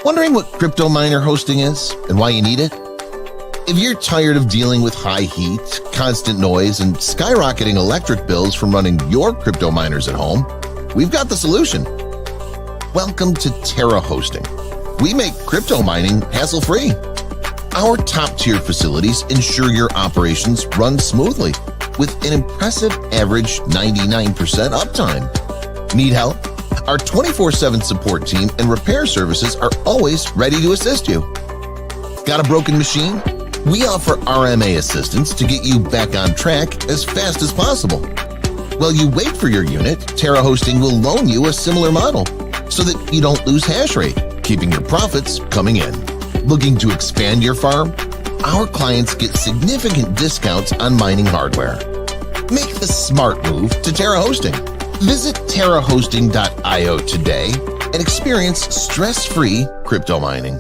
Wondering what crypto miner hosting is and why you need it? If you're tired of dealing with high heat, constant noise, and skyrocketing electric bills from running your crypto miners at home, we've got the solution. Welcome to Terra Hosting. We make crypto mining hassle-free. Our top-tier facilities ensure your operations run smoothly with an impressive average 99% uptime. Need help? Our 24/7 support team and repair services are always ready to assist you. Got a broken machine? We offer RMA assistance to get you back on track as fast as possible. While you wait for your unit, Terra Hosting will loan you a similar model so that you don't lose hash rate, keeping your profits coming in. Looking to expand your farm? Our clients get significant discounts on mining hardware. Make the smart move to Terra Hosting. Visit terrahosting.io today and experience stress-free crypto mining.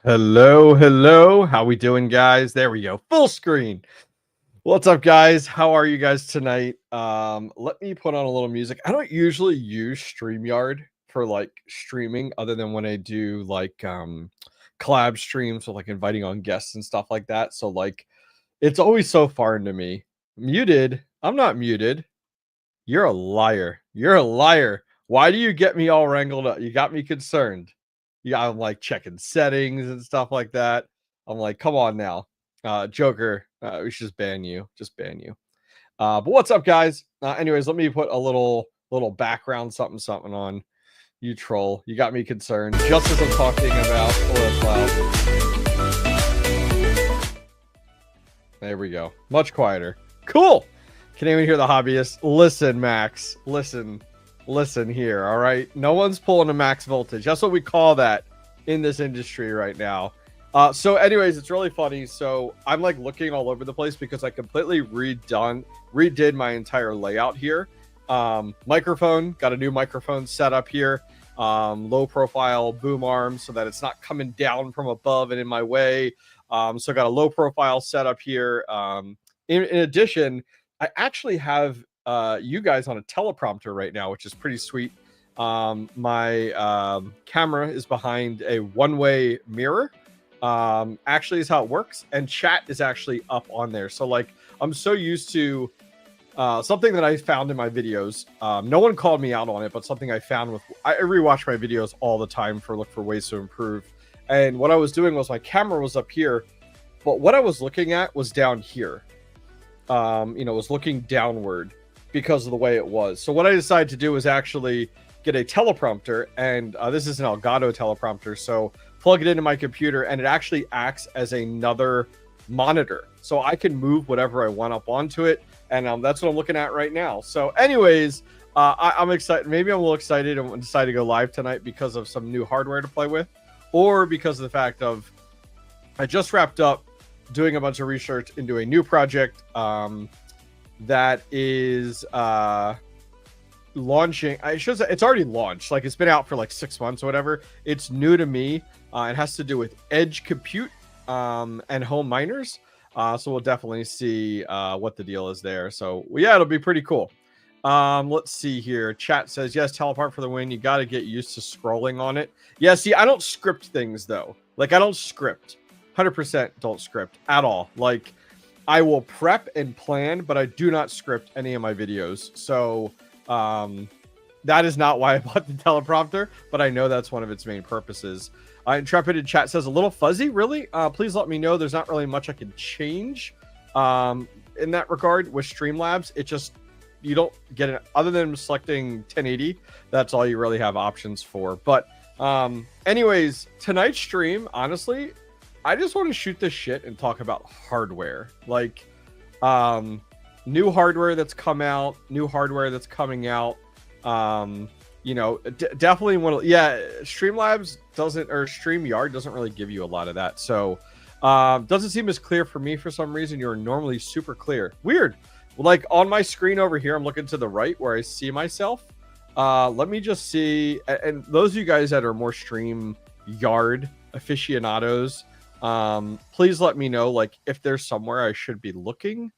Hello. How we doing, guys? There we go. Full screen. What's up, guys? How are you guys tonight? Let me put on a little music. I don't usually use StreamYard for like streaming other than when I do like collab streams with like inviting on guests and stuff like that. So like it's always so foreign to me. Muted. I'm not muted. You're a liar. You're a liar. Why do you get me all wrangled up? You got me concerned. Yeah, I'm like checking settings and stuff like that. I'm like, come on now. Joker, we should just ban you. Just ban you. But what's up, guys? Anyways, let me put a little background something on. You troll. You got me concerned. Just as I'm talking about. Oh, that's loud. There we go. Much quieter. Cool. Can anyone hear the hobbyist? Listen, Max. Listen here, all right? No one's pulling a max voltage. That's what we call that in this industry right now. So anyways, it's really funny. So I'm like looking all over the place because I completely redid my entire layout here. Microphone, got a new microphone set up here. Low profile boom arm so that it's not coming down from above and in my way. So got a low profile setup here. In addition, I actually have you guys on a teleprompter right now, which is pretty sweet. My camera is behind a one-way mirror. Actually is how it works, and chat is actually up on there. So like I'm so used to something that I found in my videos. No one called me out on it, but something I found I rewatch my videos all the time look for ways to improve. And what I was doing was my camera was up here, but what I was looking at was down here. It was looking downward because of the way it was. So what I decided to do was actually get a teleprompter, and this is an Elgato teleprompter. So plug it into my computer, and it actually acts as another monitor. So I can move whatever I want up onto it, and that's what I'm looking at right now. So anyways, I'm excited. Maybe I'm a little excited and decided to go live tonight because of some new hardware to play with, or because of the fact of I just wrapped up doing a bunch of research into a new project that is launching. I should say it's already launched. Like it's been out for like 6 months or whatever. It's new to me. It has to do with edge compute and home miners. So we'll definitely see what the deal is there. So yeah, it'll be pretty cool. Let's see here. Chat says yes, teleport for the win. You got to get used to scrolling on it. Yeah, see, I don't script things though. Like I don't script. 100% don't script at all. Like I will prep and plan, but I do not script any of my videos. So That is not why I bought the teleprompter, but I know that's one of its main purposes. Intrepid in chat says a little fuzzy, really? Please let me know. There's not really much I can change in that regard with Streamlabs. It just, you don't get it other than selecting 1080. That's all you really have options for. But anyways, tonight's stream, honestly, I just want to shoot this shit and talk about hardware. Like new hardware that's come out, new hardware that's coming out. You know, definitely want to, yeah, Streamlabs doesn't, or StreamYard doesn't really give you a lot of that. So doesn't seem as clear for me for some reason. You're normally super clear. Weird. Like on my screen over here, I'm looking to the right where I see myself. Let me just see. And those of you guys that are more StreamYard aficionados, please let me know, like, if there's somewhere I should be looking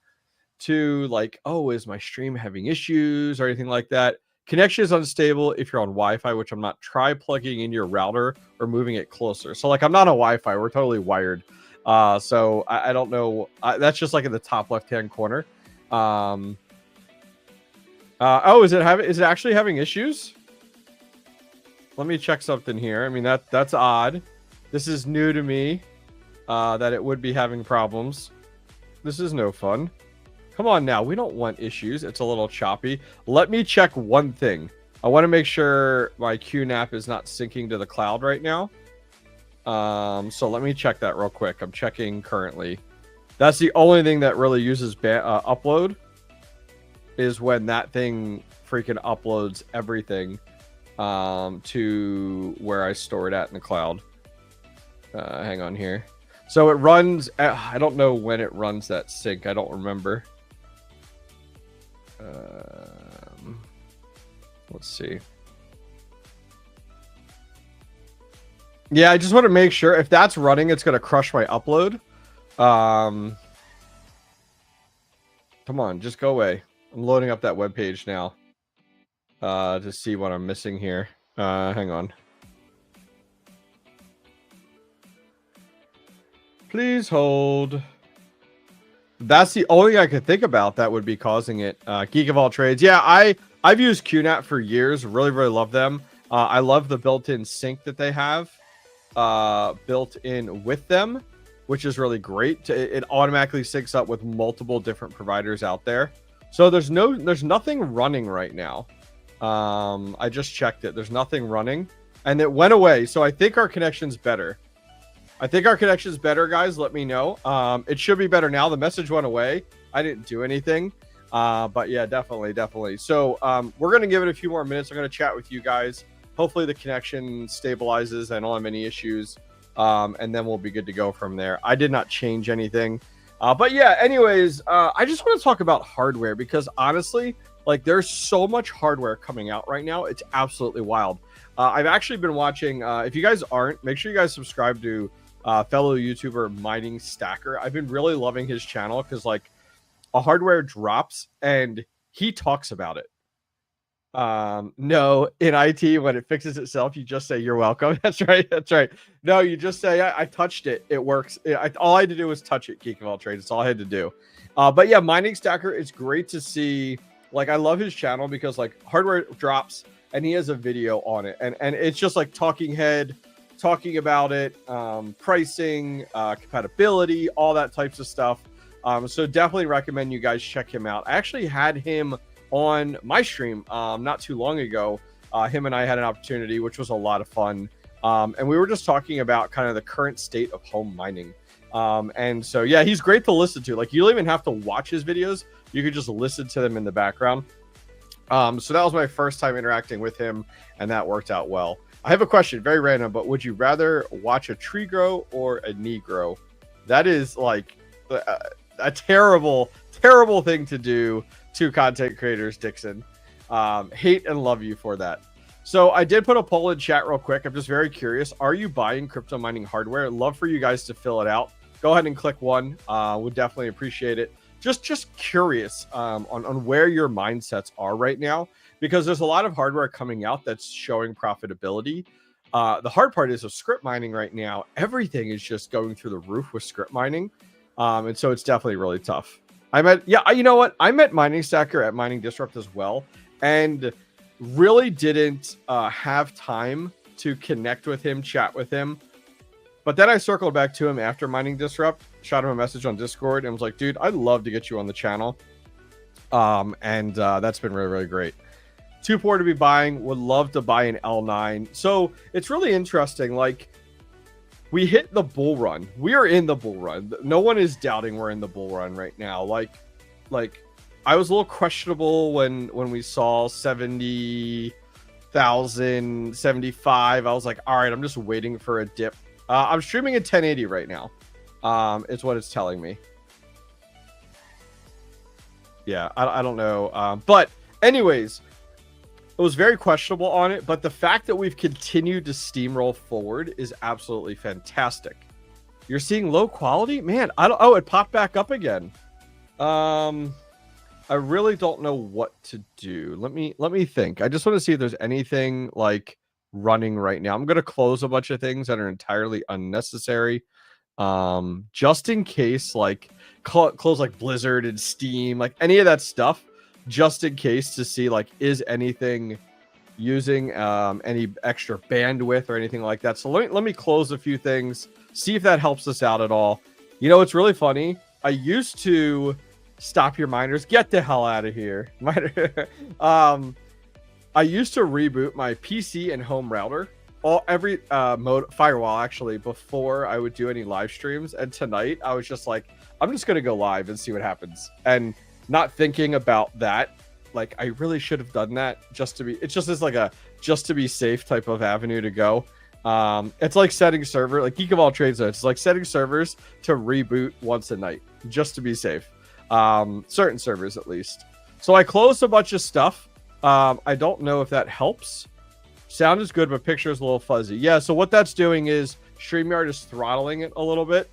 to, like, oh, is my stream having issues or anything like that? Connection is unstable if you're on Wi-Fi, which I'm not. Try plugging in your router or moving it closer. So, like, I'm not on Wi-Fi. We're totally wired. So I don't know. That's just like in the top left-hand corner. Oh, is it actually having issues? Let me check something here. I mean, that's odd. This is new to me, that it would be having problems. This is no fun. Come on now, we don't want issues. It's a little choppy. Let me check one thing. I want to make sure my QNAP is not syncing to the cloud right now. So let me check that real quick. I'm checking currently. That's the only thing that really uses upload, is when that thing freaking uploads everything to where I store it at in the cloud. Hang on here. So it runs, I don't know when it runs that sync. I don't remember. Let's see. Yeah, I just want to make sure if that's running, it's going to crush my upload. Come on, just go away. I'm loading up that web page now to see what I'm missing here. Hang on. Please hold. That's the only thing I could think about that would be causing it. Geek of all trades. Yeah, I've used QNAP for years. Really, really love them. I love the built-in sync that they have built in with them, which is really great. It automatically syncs up with multiple different providers out there. So there's nothing running right now. I just checked it. There's nothing running, and it went away. So I think our connection's better. Guys. Let me know. It should be better now. The message went away. I didn't do anything. But yeah, definitely. So we're going to give it a few more minutes. I'm going to chat with you guys. Hopefully the connection stabilizes. I don't have any issues. And then we'll be good to go from there. I did not change anything. But yeah, anyways, I just want to talk about hardware because honestly, like there's so much hardware coming out right now. It's absolutely wild. I've actually been watching, if you guys aren't, make sure you guys subscribe to fellow YouTuber Mining Stacker. I've been really loving his channel because like a hardware drops and he talks about it. No, in IT, when it fixes itself, you just say you're welcome. That's right. No, you just say I touched it. It works. All I had to do was touch it. Geek of all trades. That's all I had to do. But yeah, Mining Stacker, it's great to see. Like I love his channel because like hardware drops and he has a video on it, and it's just like talking head, talking about it, pricing, compatibility, all that types of stuff. So definitely recommend you guys check him out. I actually had him on my stream not too long ago. Him and I had an opportunity, which was a lot of fun. And we were just talking about kind of the current state of home mining. And so, yeah, he's great to listen to. Like, you don't even have to watch his videos. You could just listen to them in the background. So that was my first time interacting with him, and that worked out well. I have a question, very random, but would you rather watch a tree grow or a knee grow? That is like a terrible thing to do to content creators, Dixon. Hate and love you for that. So I did put a poll in chat real quick. I'm just very curious. Are you buying crypto mining hardware? Love for you guys to fill it out. Go ahead and click one. Would definitely appreciate it. Just curious on where your mindsets are right now, because there's a lot of hardware coming out that's showing profitability. The hard part is with script mining right now, everything is just going through the roof with script mining. And so it's definitely really tough. You know what? I met Mining Stacker at Mining Disrupt as well. And really didn't have time to connect with him, chat with him. But then I circled back to him after mining disrupt, shot him a message on Discord, and was like, dude, I'd love to get you on the channel. That's been really, really great. Too poor to be buying, would love to buy an L9. So it's really interesting. Like, we hit the bull run. We are in the bull run. No one is doubting we're in the bull run right now. Like I was a little questionable when we saw 70,000, 75. I was like, all right, I'm just waiting for a dip. I'm streaming at 1080 right now. It's what it's telling me. Yeah, I don't know. But anyways, it was very questionable on it. But the fact that we've continued to steamroll forward is absolutely fantastic. You're seeing low quality? Man, oh, it popped back up again. I really don't know what to do. Let me think. I just want to see if there's anything like running right now. I'm going to close a bunch of things that are entirely unnecessary. Just in case, like close like Blizzard and Steam, like any of that stuff, just in case, to see like is anything using any extra bandwidth or anything like that. So let me close a few things, see if that helps us out at all. You know, it's really funny. I used to stop your miners, get the hell out of here. I used to reboot my PC and home router, every mode firewall actually, before I would do any live streams. And tonight I was just like, I'm just gonna go live and see what happens, and not thinking about that. Like, I really should have done that just to be, it's just as like a just to be safe type of avenue to go. It's like setting server, like Geek of All Trades, it's like setting servers to reboot once a night just to be safe. Certain servers at least. So I closed a bunch of stuff. I don't know if that helps. Sound is good, but picture is a little fuzzy. Yeah, so what that's doing is StreamYard is throttling it a little bit,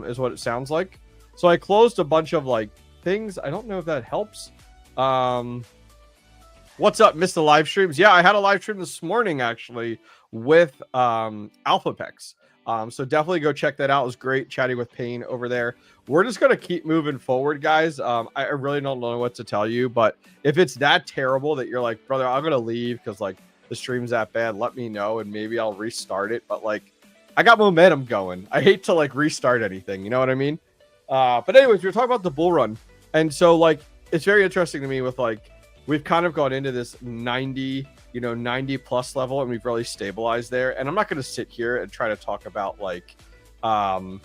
is what it sounds like. So I closed a bunch of like things. I don't know if that helps. What's up, missed the live streams? Yeah, I had a live stream this morning actually with 𝐓𝐵𝐷. So definitely go check that out. It was great chatting with Payne over there. We're just going to keep moving forward, guys. I really don't know what to tell you, but if it's that terrible that you're like, brother, I'm going to leave because like the stream's that bad, let me know and maybe I'll restart it. But like, I got momentum going. I hate to like restart anything. You know what I mean? But anyways, we're talking about the bull run. And so like, it's very interesting to me with like, we've kind of gone into this 90 plus level, and we've really stabilized there. And I'm not going to sit here and try to talk about like, oh,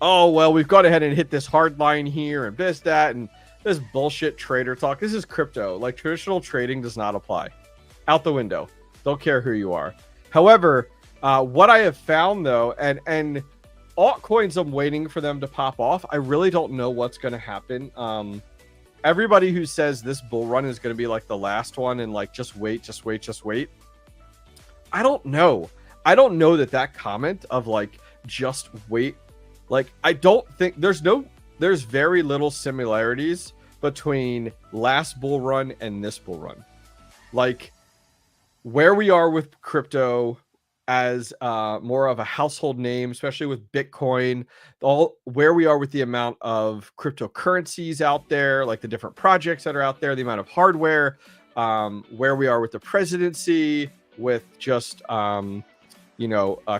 well, we've gone ahead and hit this hard line here and this, that, and this bullshit trader talk. This is crypto. Like, traditional trading does not apply. Out the window. Don't care who you are. However, what I have found though, and altcoins, I'm waiting for them to pop off. I really don't know what's going to happen. Everybody who says this bull run is going to be like the last one and like just wait. I don't know. I don't know that comment of like just wait. Like, I don't think there's very little similarities between last bull run and this bull run. Like, where we are with crypto as more of a household name, especially with Bitcoin, where we are with the amount of cryptocurrencies out there, like the different projects that are out there, the amount of hardware, where we are with the presidency, with just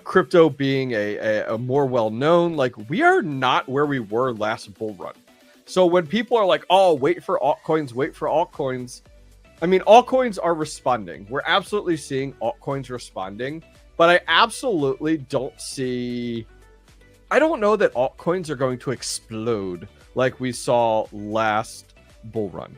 crypto being a more well-known, like, we are not where we were last bull run. So when people are like, oh, wait for altcoins, I mean, altcoins are responding. We're absolutely seeing altcoins responding. But I absolutely don't see... I don't know that altcoins are going to explode like we saw last bull run.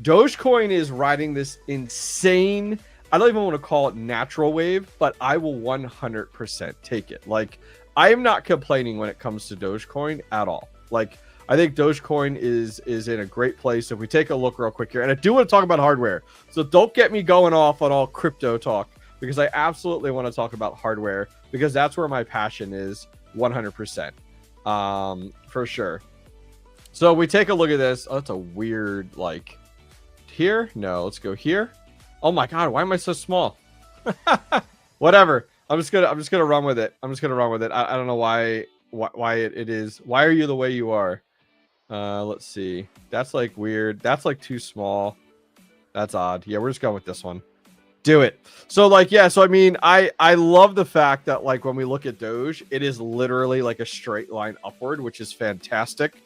Dogecoin is riding this insane... I don't even want to call it natural wave, but I will 100% take it. Like, I am not complaining when it comes to Dogecoin at all. Like, I think Dogecoin is in a great place. If we take a look real quick here, and I do want to talk about hardware, so don't get me going off on all crypto talk, because I absolutely want to talk about hardware, because that's where my passion is 100%, for sure. So we take a look at this. Oh, that's a weird, like, here. No, let's go here. Oh my God, why am I so small? Whatever. I'm just gonna run with it. I don't know why it is. Why are you the way you are? Let's see. That's like weird. That's like too small. That's odd. Yeah, we're just going with this one. Do it. So like, yeah, so I mean, I love the fact that like when we look at Doge, it is literally like a straight line upward, which is fantastic.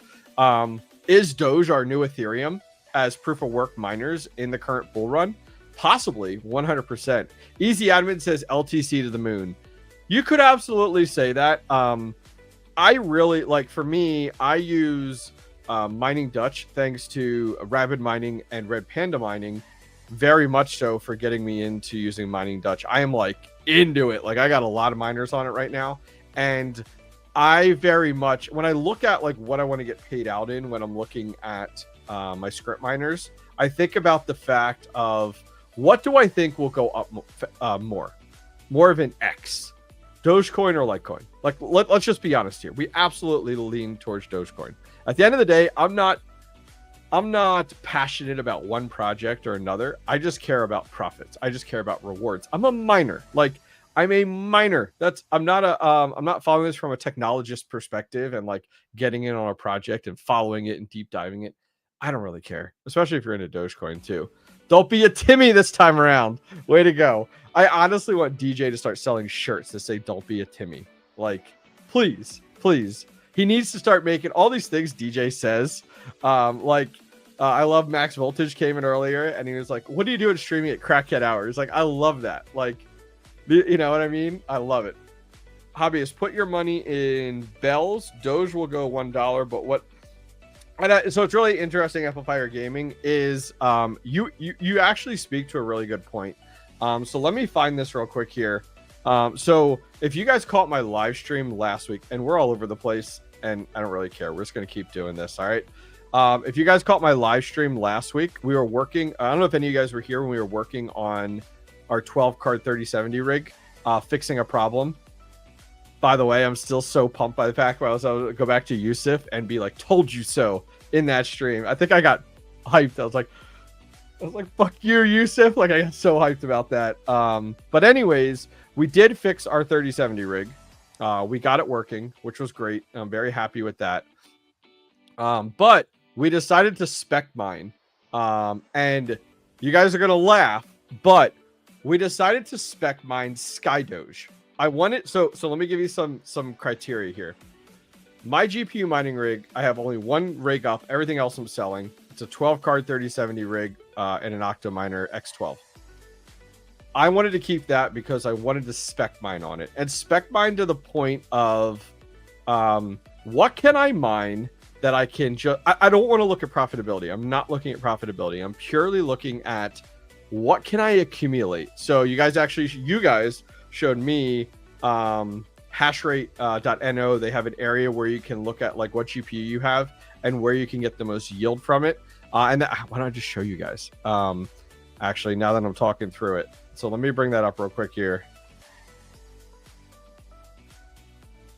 Is Doge our new Ethereum as proof of work miners in the current bull run? Possibly, 100%. Easy Admin says LTC to the moon. You could absolutely say that. I really like, for me, I use Mining Dutch thanks to Rapid Mining and Red Panda Mining, very much so, for getting me into using Mining Dutch. I am like into it. Like I got a lot of miners on it right now, and I very much, when I look at like what I want to get paid out in when I'm looking at my script miners, I think about the fact of what do I think will go up more of an X, Dogecoin or Litecoin. Like let's just be honest here. We absolutely lean towards Dogecoin. At the end of the day, I'm not passionate about one project or another. I just care about profits. I just care about rewards. I'm a miner. Like I'm a miner. I'm not following this from a technologist perspective and like getting in on a project and following it and deep diving it. I don't really care, especially if you're into Dogecoin too. Don't be a Timmy this time around. Way to go. I honestly want DJ to start selling shirts that say "Don't be a Timmy." Like, please, please. He needs to start making all these things DJ says. I love Max Voltage came in earlier and he was like, what are you doing streaming at crackhead hours? Like, I love that. Like, you know what I mean? I love it. Hobbyist, put your money in Bells. Doge will go $1, but what? So it's really interesting. Amplifier Gaming is you actually speak to a really good point. So let me find this real quick here. So if you guys caught my live stream last week, and we're all over the place, and I don't really care. We're just going to keep doing this. All right. If you guys caught my live stream last week, we were working. I don't know if any of you guys were here when we were working on our 12 card 3070 rig, fixing a problem. By the way, I'm still so pumped by the fact that I was able to go back to Yusuf and be like, told you so in that stream. I think I got hyped. I was like, fuck you, Yusuf. Like I got so hyped about that. But anyways, we did fix our 3070 rig. We got it working, which was great. I'm very happy with that. But we decided to spec mine. And you guys are going to laugh, but we decided to spec mine 𝐓𝐶. I wanted, so let me give you some criteria here. My GPU mining rig, I have only one rig up. Everything else I'm selling. It's a 12 card 3070 rig and an Octominer X12. I wanted to keep that because I wanted to spec mine on it, and spec mine to the point of what can I mine that I can just, I don't want to look at profitability. I'm not looking at profitability. I'm purely looking at what can I accumulate. So you guys showed me hashrate.no. They have an area where you can look at like what GPU you have and where you can get the most yield from it. Why don't I just show you guys? Actually, now that I'm talking through it. So let me bring that up real quick here.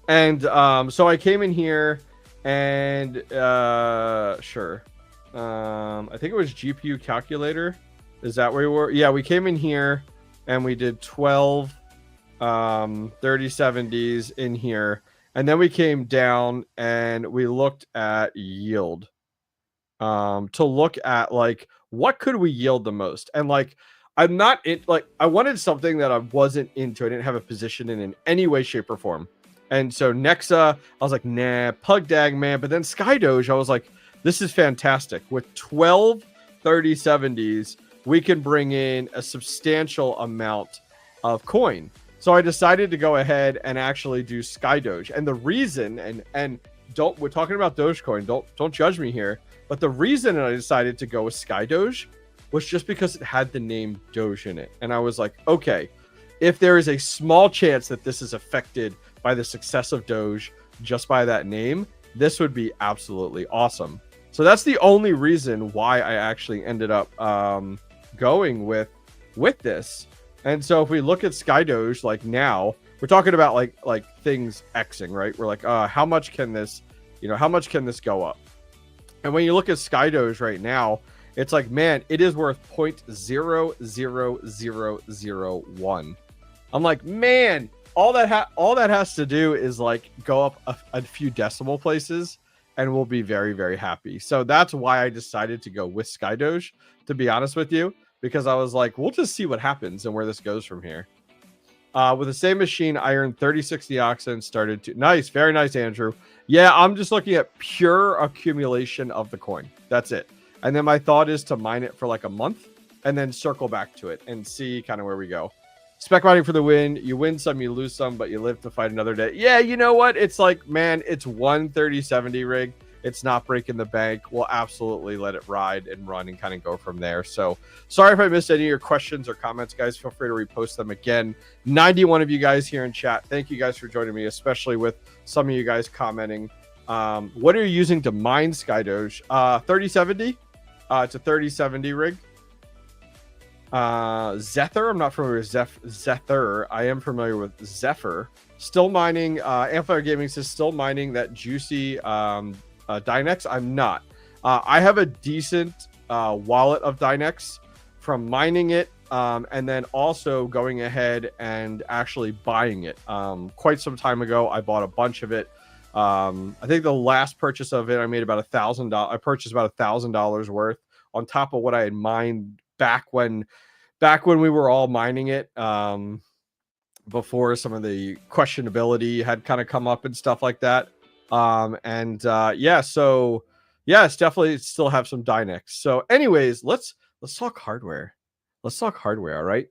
And so I came in here and sure. I think it was GPU calculator. Is that where we were? Yeah, we came in here and we did 12 3070s in here. And then we came down and we looked at yield to look at like what could we yield the most. And like I'm not in, like I wanted something that I wasn't into. I didn't have a position in any way, shape, or form. And so Nexa, I was like, nah, Pugdag, man. But then 𝐓𝐶, I was like, this is fantastic. With 12 3070s, we can bring in a substantial amount of coin. So I decided to go ahead and actually do 𝐓𝐶. And the reason, and we're talking about Dogecoin, don't judge me here, but the reason I decided to go with 𝐓𝐶 was just because it had the name Doge in it. And I was like, okay, if there is a small chance that this is affected by the success of Doge just by that name, this would be absolutely awesome. So that's the only reason why I actually ended up going with this. And so if we look at 𝐓𝐶, like now we're talking about like things Xing, right? We're like, how much can this, how much can this go up? And when you look at 𝐓𝐶 right now, it's like, man, it is worth 0.00001. I'm like, man, all that has to do is like go up a few decimal places and we'll be very, very happy. So that's why I decided to go with 𝐓𝐶, to be honest with you. because I was like, we'll just see what happens and where this goes from here. With the same machine, I earned 36 deoxys and started to... Nice. Very nice, Andrew. Yeah, I'm just looking at pure accumulation of the coin. That's it. And then my thought is to mine it for like a month and then circle back to it and see kind of where we go. Spec mining for the win. You win some, you lose some, but you live to fight another day. Yeah, you know what? It's like, man, it's 130.70 rig. It's not breaking the bank. We'll absolutely let it ride and run and kind of go from there. So sorry if I missed any of your questions or comments, guys. Feel free to repost them again. 91 of you guys here in chat. Thank you guys for joining me, especially with some of you guys commenting. What are you using to mine 𝐓𝐶? 3070. It's a 3070 rig. Zephyr. I'm not familiar with Zephyr. I am familiar with Zephyr. Still mining. Amplifier Gaming says still mining that juicy Dynex. I'm not. I have a decent wallet of Dynex from mining it, and then also going ahead and actually buying it. Quite some time ago, I bought a bunch of it. I think the last purchase of it, I made about $1,000. I purchased about $1,000 worth on top of what I had mined back when we were all mining it. Before some of the questionability had kind of come up and stuff like that. Yeah, so yeah, it's definitely still have some Dynex. So anyways, let's talk hardware. Let's talk hardware. All right.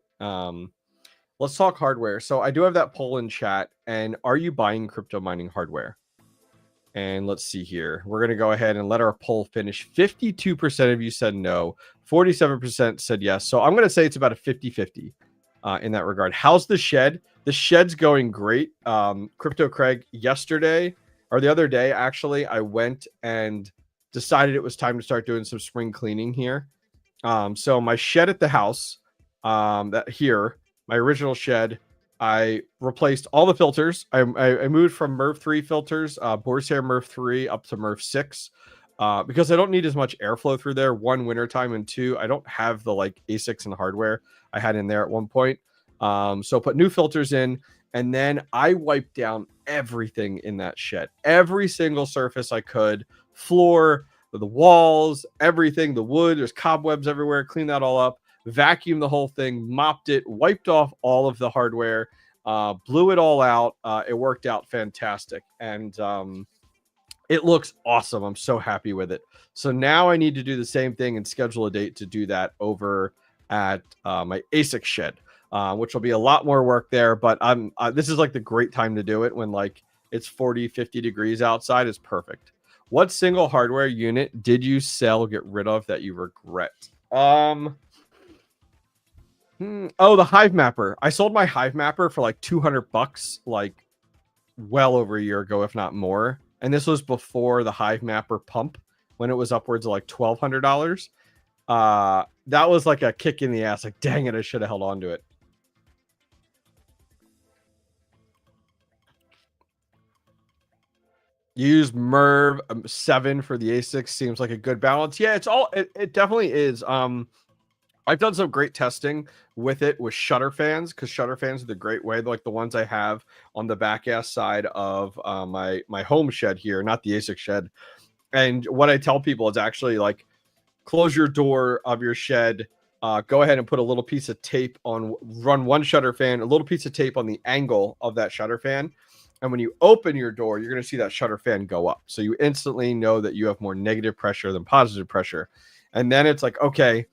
Let's talk hardware. So I do have that poll in chat. And are you buying crypto mining hardware? And let's see here. We're going to go ahead and let our poll finish. 52% of you said no. 47% said yes. So I'm going to say it's about a 50-50 in that regard. How's the shed? The shed's going great. Crypto Craig, yesterday or the other day, actually, I went and decided it was time to start doing some spring cleaning here. So my shed at the house, my original shed, I replaced all the filters. I moved from MERV 3 filters, Boar's Hair MERV 3 up to MERV 6, because I don't need as much airflow through there. One, wintertime, and two, I don't have the like ASICs and hardware I had in there at one point. So put new filters in, and then I wiped down everything in that shed. Every single surface I could, floor, the walls, everything, the wood, there's cobwebs everywhere, clean that all up. Vacuumed the whole thing, mopped it, wiped off all of the hardware, blew it all out. It worked out fantastic, and it looks awesome. I'm so happy with it. So now I need to do the same thing and schedule a date to do that over at my ASIC shed, which will be a lot more work there. But this is like the great time to do it when like it's 40, 50 degrees outside. Is perfect. What single hardware unit did you sell, get rid of that you regret? Oh, the Hive Mapper. I sold my Hive Mapper for like $200, like well over a year ago, if not more. And this was before the Hive Mapper pump, when it was upwards of like $1,200. That was like a kick in the ass. Like, dang it, I should have held on to it. You use MERV 7 for the ASIC. Seems like a good balance. Yeah, it definitely is. I've done some great testing with it with shutter fans, because shutter fans are the great way, like the ones I have on the back ass side of my home shed here, not the ASIC shed. And what I tell people is actually like, close your door of your shed, go ahead and put a little piece of tape on, run one shutter fan, a little piece of tape on the angle of that shutter fan. And when you open your door, you're going to see that shutter fan go up. So you instantly know that you have more negative pressure than positive pressure. And then it's like, okay,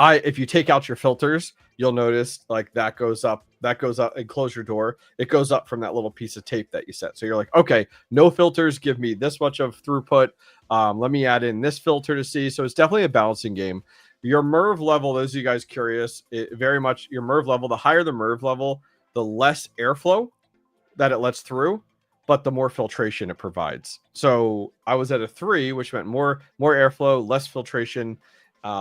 if you take out your filters, you'll notice like that goes up, and close your door. It goes up from that little piece of tape that you set. So you're like, okay, no filters, give me this much of throughput. Let me add in this filter to see. So it's definitely a balancing game. Your MERV level, those of you guys curious, very much your MERV level, the higher the MERV level, the less airflow that it lets through, but the more filtration it provides. So I was at a 3, which meant more airflow, less filtration.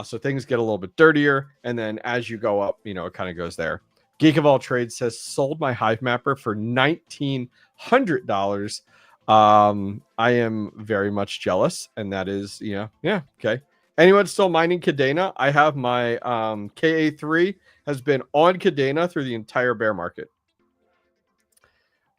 So things get a little bit dirtier, and then as you go up, it kind of goes there. Geek of All Trades says, sold my Hive Mapper for $1,900. I am very much jealous, and that is, yeah, okay. Anyone still mining Kadena? I have my KA3 has been on Kadena through the entire bear market.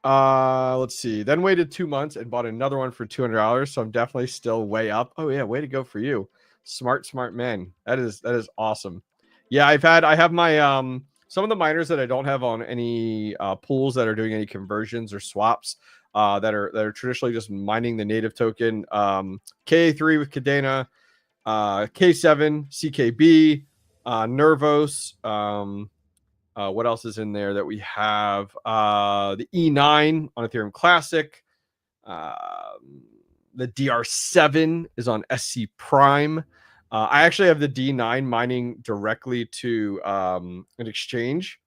Let's see. Then waited 2 months and bought another one for $200. So I'm definitely still way up. Oh yeah, way to go for you. Smart men. That is awesome. Yeah, I have my some of the miners that I don't have on any pools that are doing any conversions or swaps that are traditionally just mining the native token. KA3 with Kadena, K7, CKB, Nervos. What else is in there that we have? The E9 on Ethereum Classic. The DR7 is on SC Prime. I actually have the D9 mining directly to an exchange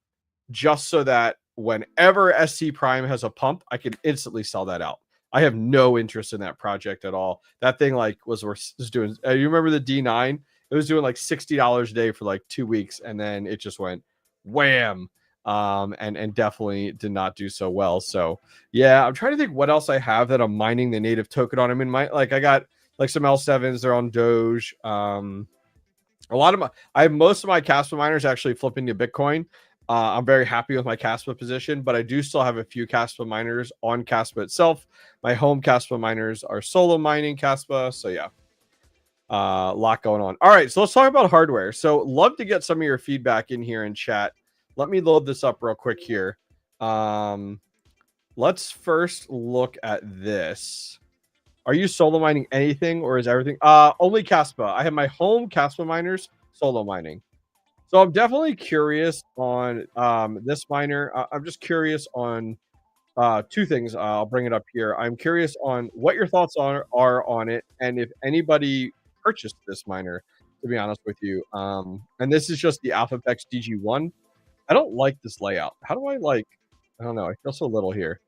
just so that whenever SC Prime has a pump, I can instantly sell that out. I have no interest in that project at all. That thing was doing, you remember the D9? It was doing like $60 a day for like 2 weeks, and then it just went wham. And definitely did not do so well. So yeah, I'm trying to think what else I have that I'm mining the native token on. I mean, I got like some L7s, they're on Doge. A lot of I have most of my Caspa miners actually flipping to Bitcoin. I'm very happy with my Caspa position, but I do still have a few Caspa miners on Caspa itself. My home Caspa miners are solo mining Caspa. So yeah, a lot going on. All right, so let's talk about hardware. So love to get some of your feedback in here in chat. Let me load this up real quick here. Let's first look at this. Are you solo mining anything, or is everything only Caspa? I have my home Caspa miners solo mining. So I'm definitely curious on this miner. I'm just curious on two things. I'll bring it up here. I'm curious on what your thoughts are on it, and if anybody purchased this miner, to be honest with you. And this is just the 𝐓𝐵𝐷𝐠 DG1. I don't like this layout. How do I I don't know. I feel so little here.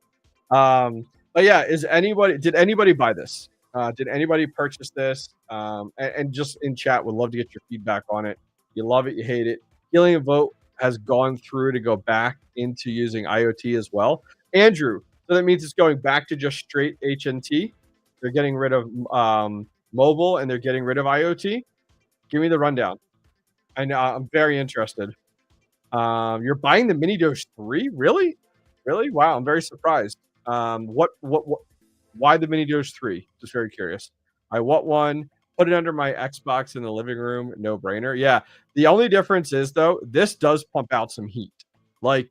But yeah, did anybody buy this? Did anybody purchase this? And just in chat, would love to get your feedback on it. You love it, you hate it. Helium Vote has gone through to go back into using IoT as well. Andrew, so that means it's going back to just straight HNT. They're getting rid of mobile and they're getting rid of IoT. Give me the rundown. I know, I'm very interested. You're buying the Mini Doge 3? Really? Really? Wow, I'm very surprised. What why the Mini Doge 3? Just very curious. I want one. Put it under my Xbox in the living room. No brainer. Yeah. The only difference is though, this does pump out some heat. Like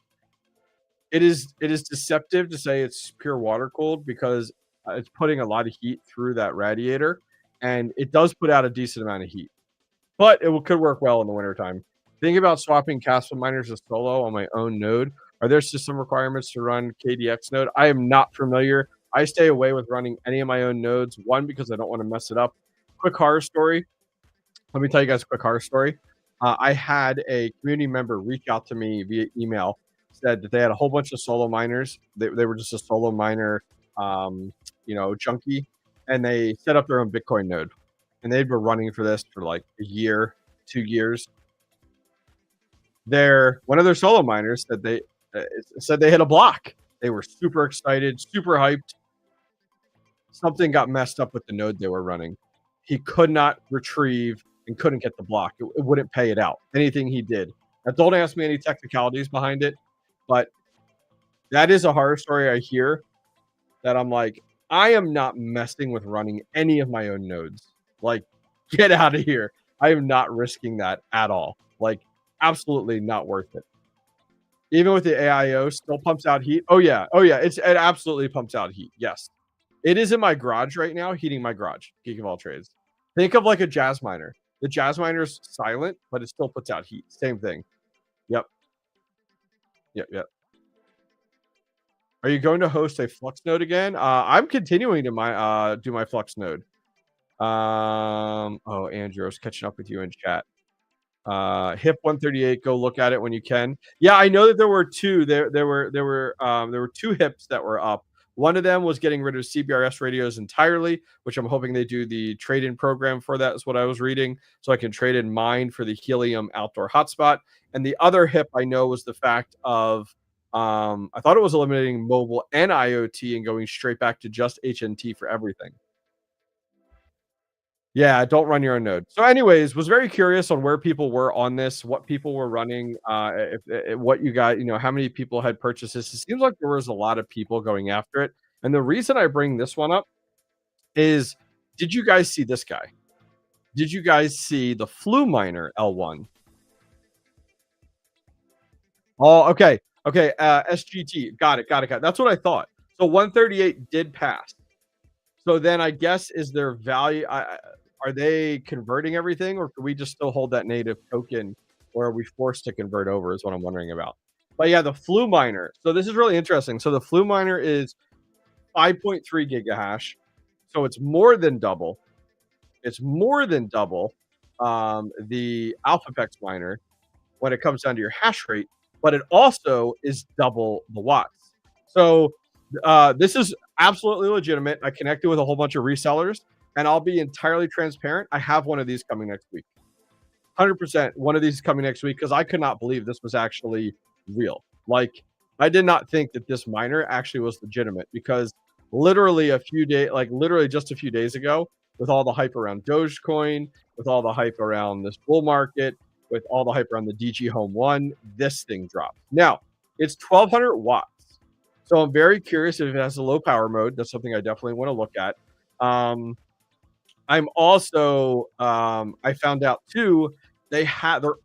it is deceptive to say it's pure water cooled because it's putting a lot of heat through that radiator, and it does put out a decent amount of heat. But it could work well in the wintertime. Thinking about swapping Caspa miners to solo on my own node. Are there system requirements to run KDX node? I am not familiar. I stay away with running any of my own nodes. One, because I don't want to mess it up. Quick horror story. Let me tell you guys a quick horror story. I had a community member reach out to me via email, said that they had a whole bunch of solo miners. They were just a solo miner, junkie, and they set up their own Bitcoin node. And they'd been running for this for like a year, 2 years. One of their solo miners said they hit a block. They were super excited, super hyped. Something got messed up with the node they were running. He could not retrieve and couldn't get the block. It wouldn't pay it out. Anything he did. Now, don't ask me any technicalities behind it, but that is a horror story I hear that I'm like, I am not messing with running any of my own nodes. Like, get out of here. I am not risking that at all. Like, absolutely not worth it. Even with the AIO, still pumps out heat. Oh yeah. It absolutely pumps out heat. Yes. It is in my garage right now, heating my garage. Geek of all trades. Think of like a jazz miner. The jazz miner's silent, but it still puts out heat. Same thing. Yep. Are you going to host a Flux node again? I'm continuing to do my Flux node. Oh, Andrew, I was catching up with you in chat. HIP 138, go look at it when you can. Yeah, I know that there were two. There were two HIPs that were up. One of them was getting rid of CBRS radios entirely, which I'm hoping they do the trade-in program for. That is what I was reading, so I can trade in mine for the Helium outdoor hotspot. And the other HIP I know was the fact of I thought it was eliminating mobile and IoT and going straight back to just HNT for everything. Yeah, don't run your own node. So anyways, was very curious on where people were on this, what people were running, what you got, how many people had purchased this. It seems like there was a lot of people going after it. And the reason I bring this one up is, did you guys see this guy? Did you guys see the Flu Miner L1? Oh, okay. Okay. SGT. Got it. Got it. Got it. That's what I thought. So 138 did pass. So then I guess is their value? Are they converting everything, or can we just still hold that native token, or are we forced to convert over? Is what I'm wondering about. But yeah, the 𝐓𝐿 So this is really interesting. So the 𝐓𝐿 is 5.3 gigahash. So it's more than double. It's more than double the 𝐓𝐵EX miner when it comes down to your hash rate, but it also is double the watts. So this is absolutely legitimate. I connected with a whole bunch of resellers, and I'll be entirely transparent. I have one of these coming next week. 100% one of these coming next week, because I could not believe this was actually real. Like, I did not think that this miner actually was legitimate, because literally literally just a few days ago, with all the hype around Dogecoin, with all the hype around this bull market, with all the hype around the DG Home 1, this thing dropped. Now, it's 1200 watts. So I'm very curious if it has a low power mode. That's something I definitely want to look at. I'm also I found out too, they're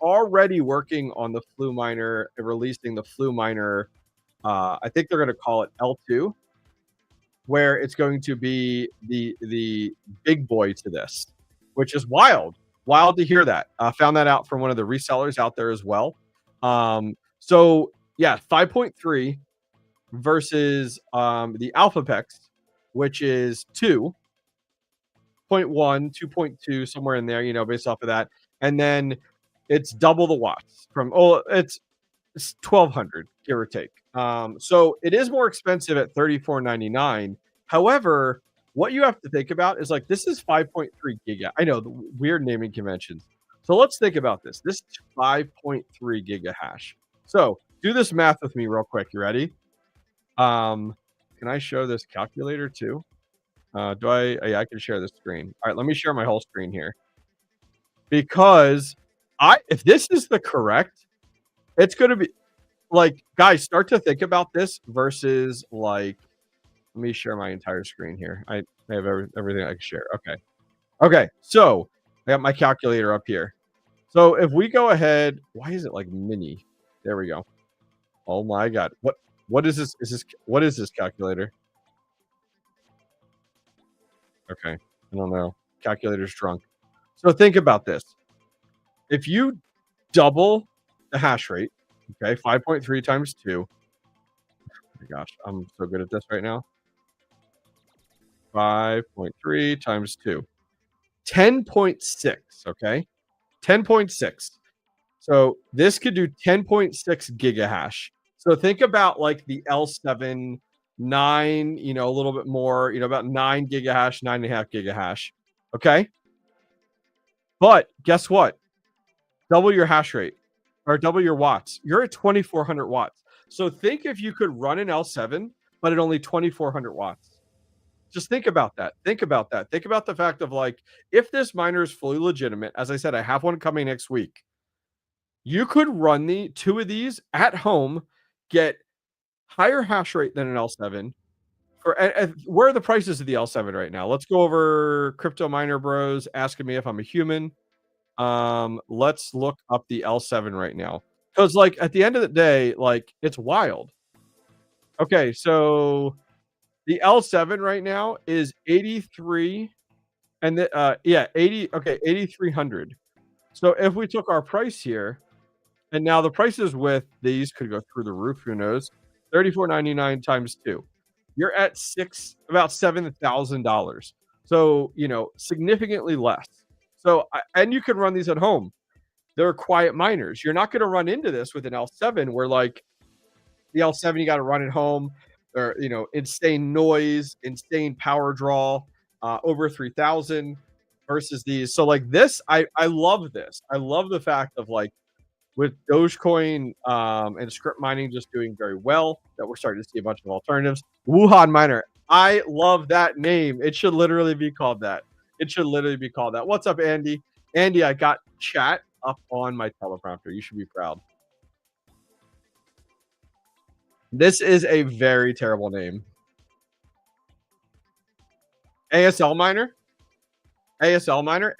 already working on the 𝐓𝐿 and releasing the 𝐓𝐿. I think they're going to call it L2, where it's going to be the big boy to this, which is wild to hear that. Found that out from one of the resellers out there as well. So yeah, 5.3 versus the 𝐓𝐵EX, which is 2.1, 2.2, somewhere in there, you know, based off of that. And then it's double the watts from, it's 1200, give or take. So it is more expensive at $34.99. However, what you have to think about is, like, this is 5.3 giga. I know, the weird naming conventions. So let's think about this. This is 5.3 gigahash. So do this math with me real quick. You ready? Can I show this calculator too? Yeah, I can share the screen. All right, let me share my whole screen here. Because if this is the correct, it's going to be, like, guys, start to think about this versus, like, let me share my entire screen here. I have everything I can share. Okay. So I got my calculator up here. So if we go ahead, why is it like mini? There we go. Oh my God. What is this? What is this calculator? Okay. I don't know. Calculator's drunk. So think about this. If you double the hash rate, okay, 5.3 times 2. Oh my gosh, I'm so good at this right now. 5.3 times 2. 10.6, okay? 10.6. So this could do 10.6 gigahash. So think about like the L7 9, you know, a little bit more, you know, about 9 gigahash, 9.5 gigahash. Okay. But guess what? Double your hash rate or double your watts. You're at 2400 watts. So think if you could run an L7, but at only 2400 watts. Just think about that. Think about that. Think about the fact of, like, if this miner is fully legitimate, as I said, I have one coming next week. You could run the 2 of these at home, get higher hash rate than an L7. Where are the prices of the L7 right now? Let's go over Crypto Miner Bros asking me if I'm a human. Let's look up the L7 right now, because, like, at the end of the day, like, it's wild. Okay, so the L7 right now is 83, and 80. Okay, 8,300. So if we took our price here, and now the prices with these could go through the roof. Who knows? $34.99 times 2. You're at about $7,000. So, you know, significantly less. So, and you can run these at home. They're quiet miners. You're not going to run into this with an L7, where, like, the L7 you got to run at home, or, you know, insane noise, insane power draw, over 3,000 versus these. So, like, this, I love this. I love the fact of, like, with Dogecoin and script mining just doing very well, that we're starting to see a bunch of alternatives. Wuhan Miner. I love that name. It should literally be called that. It should literally be called that. What's up, Andy? Andy, I got chat up on my teleprompter. You should be proud. This is a very terrible name. ASL Miner. ASL Miner.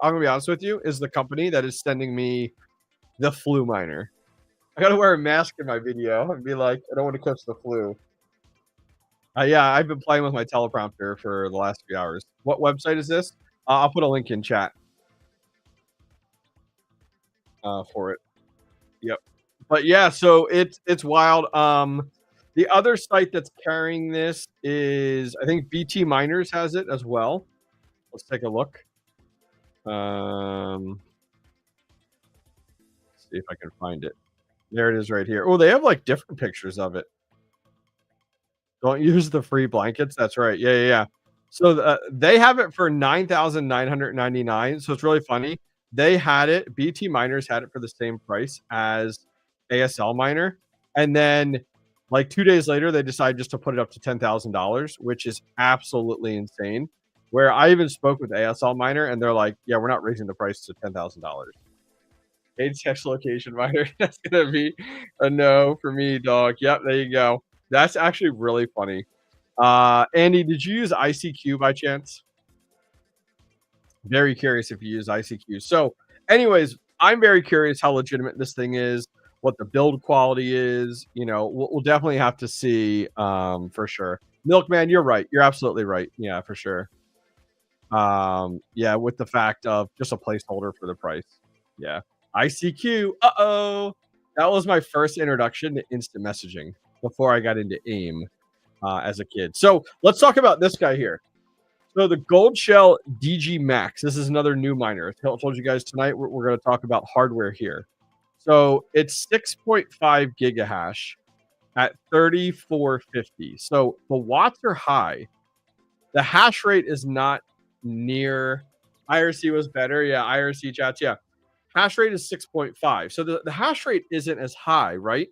I'm going to be honest with you, is the company that is sending me the 𝐓𝐿. I gotta wear a mask in my video and be like, I don't want to catch the flu. Yeah, I've been playing with my teleprompter for the last few hours. What website is this? I'll put a link in chat for it. Yep. But yeah, so it's wild. The other site that's carrying this is, I think, BT Miners has it as well. Let's take a look. See if I can find it. There it is right here. Oh, they have like different pictures of it. Don't use the free blankets. That's right. Yeah. So they have it for 9,999. So it's really funny. They had it. BT Miners had it for the same price as ASL Miner, and then like 2 days later, they decided just to put it up to $10,000, which is absolutely insane. Where I even spoke with ASL Miner, and they're like, "Yeah, we're not raising the price to $10,000." text location miner. That's gonna be a no for me, dog. Yep, there you go. That's actually really funny. Andy, did you use ICQ by chance? Very curious if you use ICQ. So, anyways, I'm very curious how legitimate this thing is, what the build quality is. You know, we'll definitely have to see for sure. Milkman, you're right. You're absolutely right. Yeah, for sure. Yeah, with the fact of just a placeholder for the price. Yeah. ICQ. Uh-oh. That was my first introduction to instant messaging before I got into AIM as a kid. So let's talk about this guy here. So the 𝐲𝐿 DG Max. This is another new miner. I told you guys tonight we're going to talk about hardware here. So it's 6.5 gigahash at 3450. So the watts are high. The hash rate is not near. IRC was better. Yeah, IRC chats. Yeah. Hash rate is 6.5. So the hash rate isn't as high, right?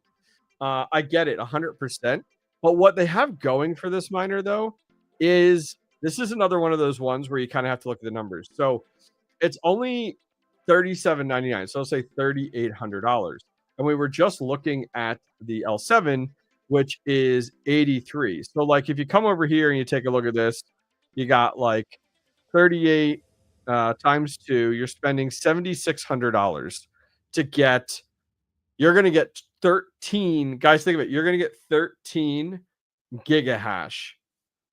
I get it 100%. But what they have going for this miner, though, is this is another one of those ones where you kind of have to look at the numbers. So it's only $37.99. So let's say $3,800. And we were just looking at the L7, which is 83. So like if you come over here and you take a look at this, you got like 38 times 2, you're spending $7,600 to get. You're going to get 13. Guys, think of it. You're going to get 13 gigahash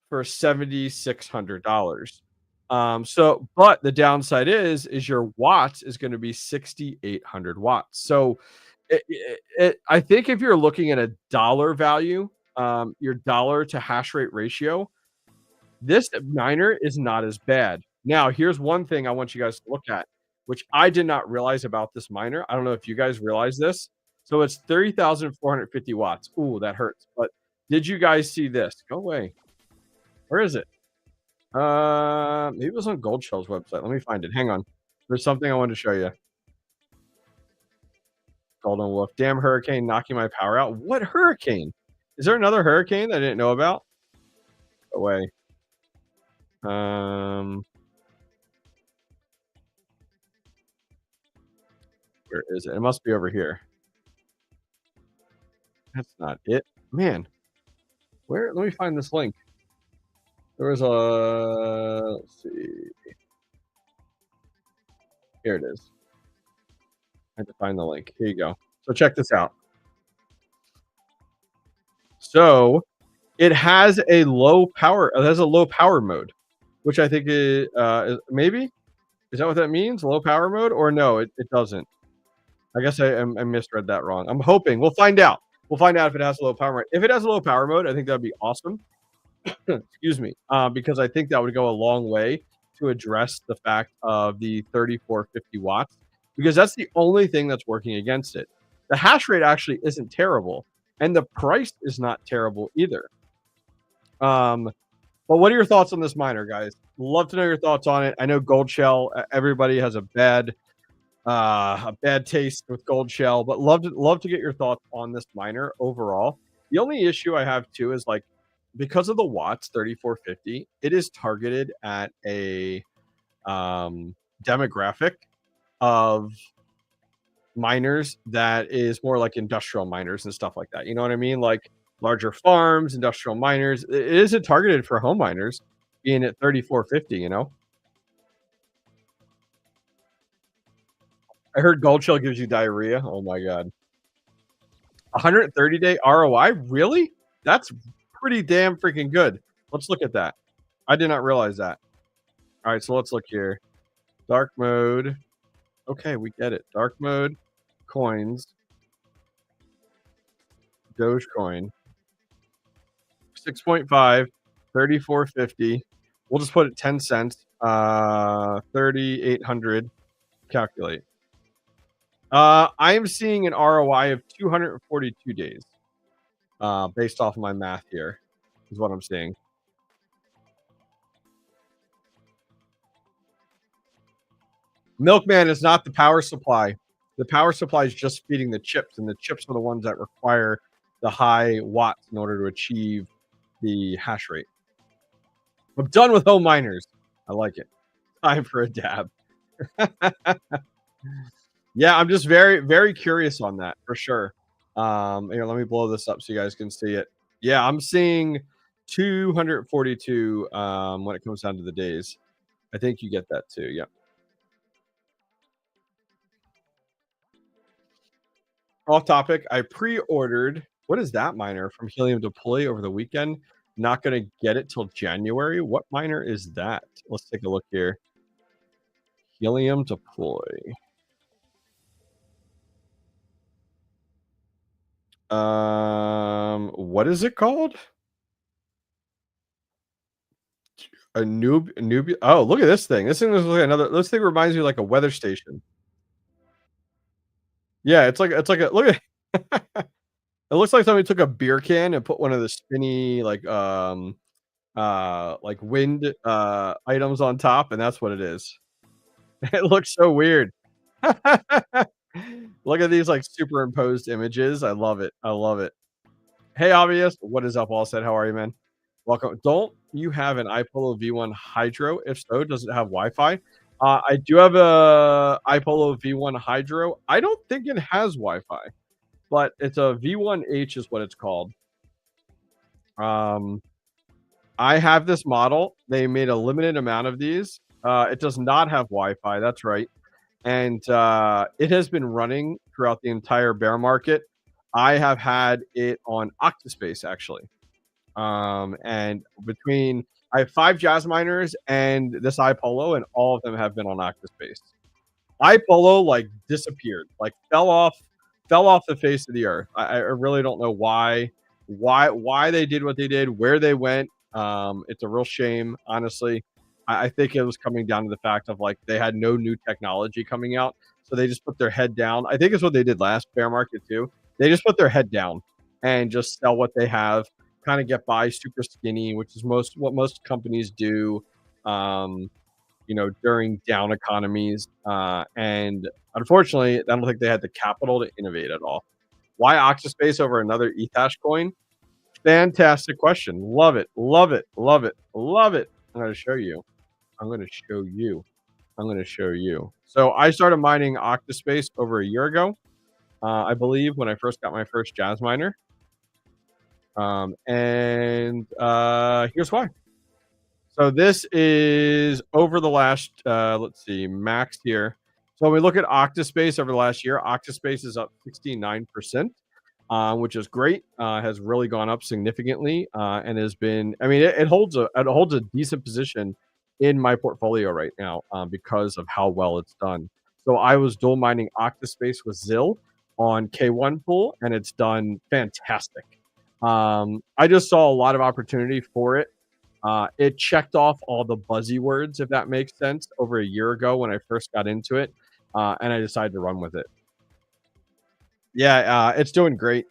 for $7,600. So, but the downside is your watts is going to be 6,800 watts. So, I think if you're looking at a dollar value, your dollar to hash rate ratio, this miner is not as bad. Now, here's one thing I want you guys to look at, which I did not realize about this miner. I don't know if you guys realize this. So it's 30,450 watts. Ooh, that hurts. But did you guys see this? Go away. Where is it? Maybe it was on 𝐲𝐿's website. Let me find it. Hang on. There's something I wanted to show you. Golden Wolf. Damn hurricane knocking my power out. What hurricane? Is there another hurricane that I didn't know about? Go away. Where is it? It must be over here. That's not it. Man. Where? Let me find this link. There was a, let's see. Here it is. I have to find the link. Here you go. So check this out. So it has a low power. It has a low power mode, which I think is maybe. Is that what that means? Low power mode, or no? It doesn't. I guess I misread that wrong. I'm hoping we'll find out. We'll find out if it has a low power mode. If it has a low power mode, I think that'd be awesome. Excuse me, because I think that would go a long way to address the fact of the 3450 watts, because that's the only thing that's working against it. The hash rate actually isn't terrible, and the price is not terrible either. But what are your thoughts on this miner, guys? Love to know your thoughts on it. I know 𝐲𝐿, everybody has a bad taste with 𝐲𝐿, but love to get your thoughts on this miner overall. The only issue I have too is like, because of the watts 3450, it is targeted at a demographic of miners that is more like industrial miners and stuff like that. You know what I mean? Like larger farms, industrial miners. It isn't targeted for home miners being at 3450, you know? I heard 𝐲𝐿 gives you diarrhea. Oh my God. 130-day ROI? Really? That's pretty damn freaking good. Let's look at that. I did not realize that. All right, so let's look here. Dark mode. Okay, we get it. Dark mode, coins, Dogecoin. 6.5, 34.50. We'll just put it 10 cents. 3,800. Calculate. I am seeing an ROI of 242 days. Based off of my math here, is what I'm seeing. Milkman is not the power supply. The power supply is just feeding the chips, and the chips are the ones that require the high watts in order to achieve the hash rate. I'm done with home miners. I like it. Time for a dab. Yeah, I'm just very, very curious on that for sure. Here, let me blow this up so you guys can see it. Yeah, I'm seeing 242 when it comes down to the days. I think you get that too. Yep. Off topic, I pre-ordered, what is that miner from Helium Deploy over the weekend? Not going to get it till January. What miner is that? Let's take a look here. Helium Deploy. What is it called? A noob. Oh, look at this thing. This thing is like another. This thing reminds me of like a weather station. Yeah, it's like a look at. It looks like somebody took a beer can and put one of the spinny like wind items on top, and that's what it is. It looks so weird. Look at these like superimposed images. I love it. I love it. Hey, Hobbyist. What is up, All Said? How are you, man? Welcome. Don't you have an iPolo V1 Hydro? If so, does it have Wi-Fi? I do have a iPolo V1 Hydro. I don't think it has Wi-Fi, but it's a V1H is what it's called. I have this model. They made a limited amount of these. It does not have Wi-Fi. That's right. And it has been running throughout the entire bear market. I have had it on Octaspace, actually. And between I have 5 jazz miners and this iPolo, and all of them have been on Octaspace. iPolo like disappeared, like fell off the face of the earth. I really don't know why they did what they did, where they went. It's a real shame, honestly. I think it was coming down to the fact of like they had no new technology coming out, so they just put their head down. I think it's what they did last bear market too. They just put their head down and just sell what they have, kind of get by super skinny, which is what most companies do. During down economies. And unfortunately, I don't think they had the capital to innovate at all. Why Octaspace over another Ethash coin? Fantastic question. Love it. Love it. Love it. Love it. I'm going to show you. So I started mining Octaspace over a year ago, I believe, when I first got my first jazz miner. And here's why. So this is over the last, let's see, max here. So when we look at Octaspace over the last year, Octaspace is up 69%, which is great. Has really gone up significantly, and has been. I mean, it holds a decent position in my portfolio right now because of how well it's done. So I was dual mining Octaspace with 𝐓𝐨 on K1 pool, and it's done fantastic. I just saw a lot of opportunity for it. It checked off all the buzzy words, if that makes sense, over a year ago when I first got into it, and I decided to run with it. Yeah, it's doing great.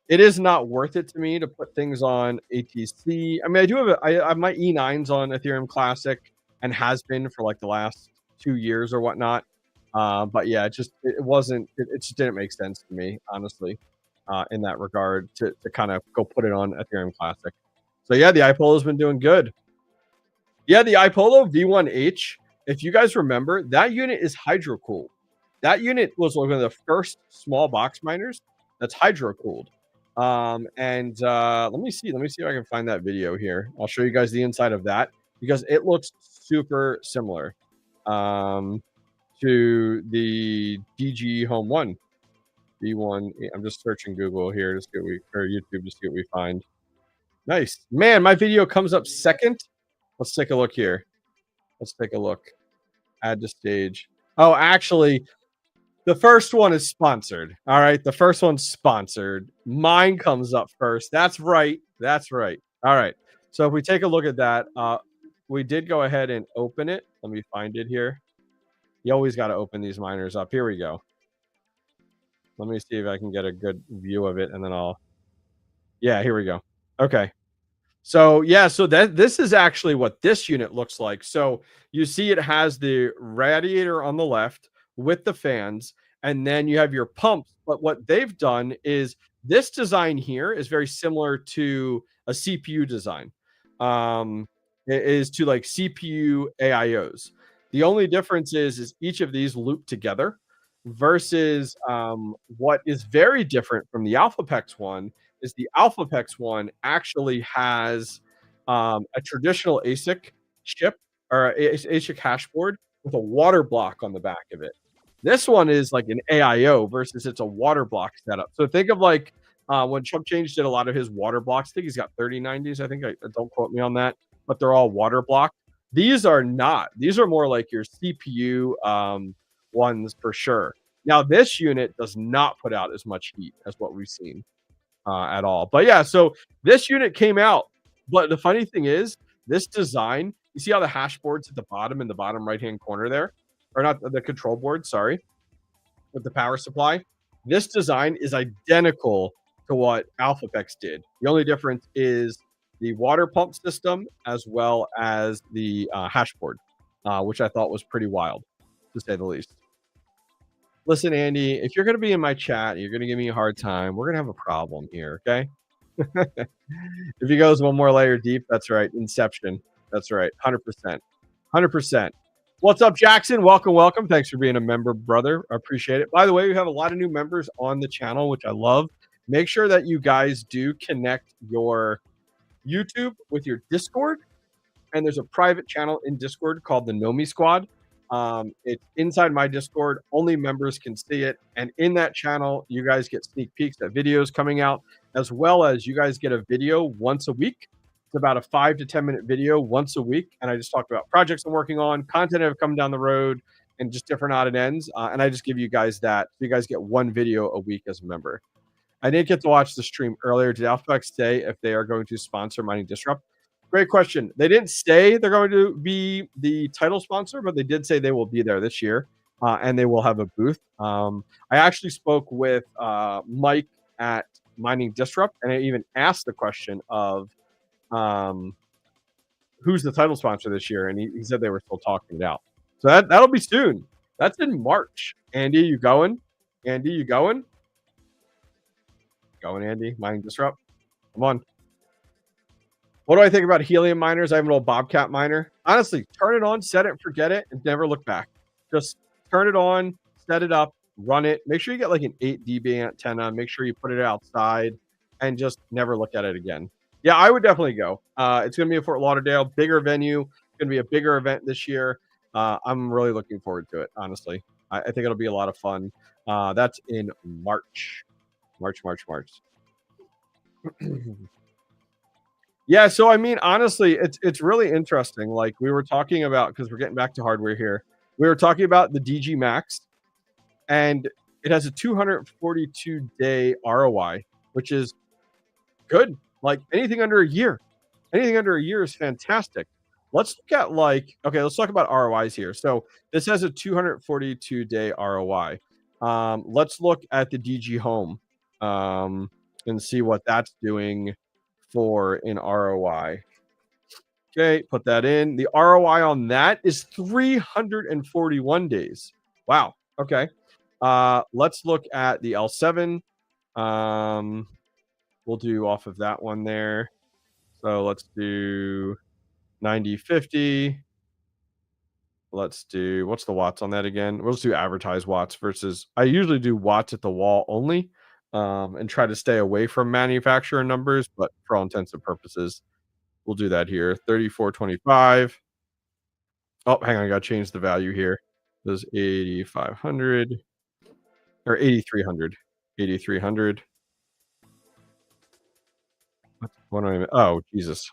It is not worth it to me to put things on ATC. I mean, I have my E9s on Ethereum Classic and has been for like the last 2 years or whatnot. But yeah, it just didn't make sense to me, honestly, in that regard to kind of go put it on Ethereum Classic. So yeah, the iPolo has been doing good. Yeah, the iPolo V1H, if you guys remember, that unit is hydro cooled. That unit was one of the first small box miners that's hydro cooled. Let me see if I can find that video here. I'll show you guys the inside of that because it looks super similar to the DG Home 1. B1. I'm just searching Google here to see what we, or YouTube to see what we find. Nice. Man, my video comes up second. Let's take a look here. Let's take a look. Add to stage. Oh, actually, the first one is sponsored. All right. The first one's sponsored. Mine comes up first. That's right. That's right. All right. So if we take a look at that, we did go ahead and open it. Let me find it here. You always got to open these miners up. Here we go. Let me see if I can get a good view of it, and then I'll. Yeah, here we go. Okay. So yeah, so that this is actually what this unit looks like. So you see it has the radiator on the left with the fans, and then you have your pumps. But what they've done is this design here is very similar to a CPU design. It is to like CPU AIOs. The only difference is each of these loop together versus what is very different from the 𝐓𝐵𝐼𝐻 one is the 𝐓𝐵𝐼𝐻 one actually has a traditional ASIC chip or ASIC hash board with a water block on the back of it. This one is like an AIO versus it's a water block setup. So think of like when Chump Change did a lot of his water blocks. I think he's got 3090s. I think don't quote me on that, but they're all water block. These are not. These are more like your CPU ones for sure. Now this unit does not put out as much heat as what we've seen at all. But yeah, so this unit came out. But the funny thing is, this design, you see how the hash board's at the bottom in the bottom right-hand corner there? Or not the control board, sorry, with the power supply. This design is identical to what 𝐓𝐵𝐼𝐻 did. The only difference is the water pump system as well as the hash board, which I thought was pretty wild, to say the least. Listen, Andy, if you're going to be in my chat, you're going to give me a hard time. We're going to have a problem here, okay? If he goes one more layer deep, that's right. Inception. That's right. 100%. 100%. What's up, Jackson? Welcome, welcome. Thanks for being a member, brother. I appreciate it. By the way, we have a lot of new members on the channel, which I love. Make sure that you guys do connect your YouTube with your Discord. And there's a private channel in Discord called the Know Me Squad. It's inside my Discord. Only members can see it. And in that channel, you guys get sneak peeks at videos coming out, as well as you guys get a video once a week. It's about a 5 to 10 minute video once a week. And I just talk about projects I'm working on, content I've come down the road, and just different odd and ends. And I just give you guys that. So you guys get one video a week as a member. I didn't get to watch the stream earlier. Did 𝐓𝐵𝐼𝐻 say if they are going to sponsor Mining Disrupt? Great question. They didn't say they're going to be the title sponsor, but they did say they will be there this year, and they will have a booth. I actually spoke with Mike at Mining Disrupt, and I even asked the question of who's the title sponsor this year, and he said they were still talking it out. So that'll be soon. That's in March. Andy, you going? Andy, you going? Going, Andy. Mining Disrupt. Come on. What do I think about helium miners? I have an old Bobcat miner. Honestly, turn it on, set it, forget it, and never look back. Just turn it on, set it up, run it. Make sure you get like an 8 dB antenna. Make sure you put it outside, and just never look at it again. Yeah, I would definitely go. It's going to be in Fort Lauderdale, bigger venue. It's going to be a bigger event this year. I'm really looking forward to it, honestly. I think it'll be a lot of fun. That's in March. March. Yeah, so I mean, honestly, it's really interesting. Like we were talking about, because we're getting back to hardware here. We were talking about the DG Max, and it has a 242-day ROI, which is good. Like anything under a year. Anything under a year is fantastic. Let's look at let's talk about ROIs here. So this has a 242-day ROI. Let's look at the DG Home and see what that's doing for an ROI. Okay, put that in. The ROI on that is 341 days. Wow. Okay. Let's look at the L7. We'll do off of that one there. So let's do 9050. Let's do, what's the watts on that again? We'll just do advertised watts versus, I usually do watts at the wall only. And try to stay away from manufacturer numbers, but for all intents and purposes, we'll do that here. 3425. Oh, hang on, I got to change the value here. This is 8500 or 8300. 8300. What do I? Oh, Jesus.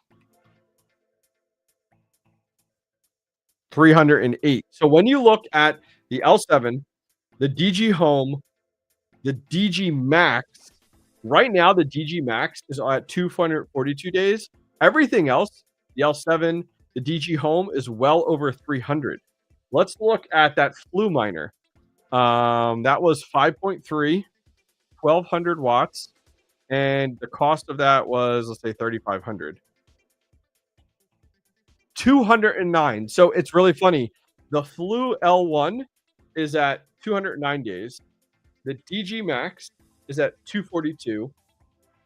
308. So when you look at the L7, the DG Home, the DG Max, right now the DG Max is at 242 days. Everything else, the L7, the DG Home is well over 300. Let's look at that Flu miner. That was 5.3, 1200 watts, and the cost of that was, let's say, 3500. 209. So it's really funny. The Flu L1 is at 209 days. The DG Max is at 242,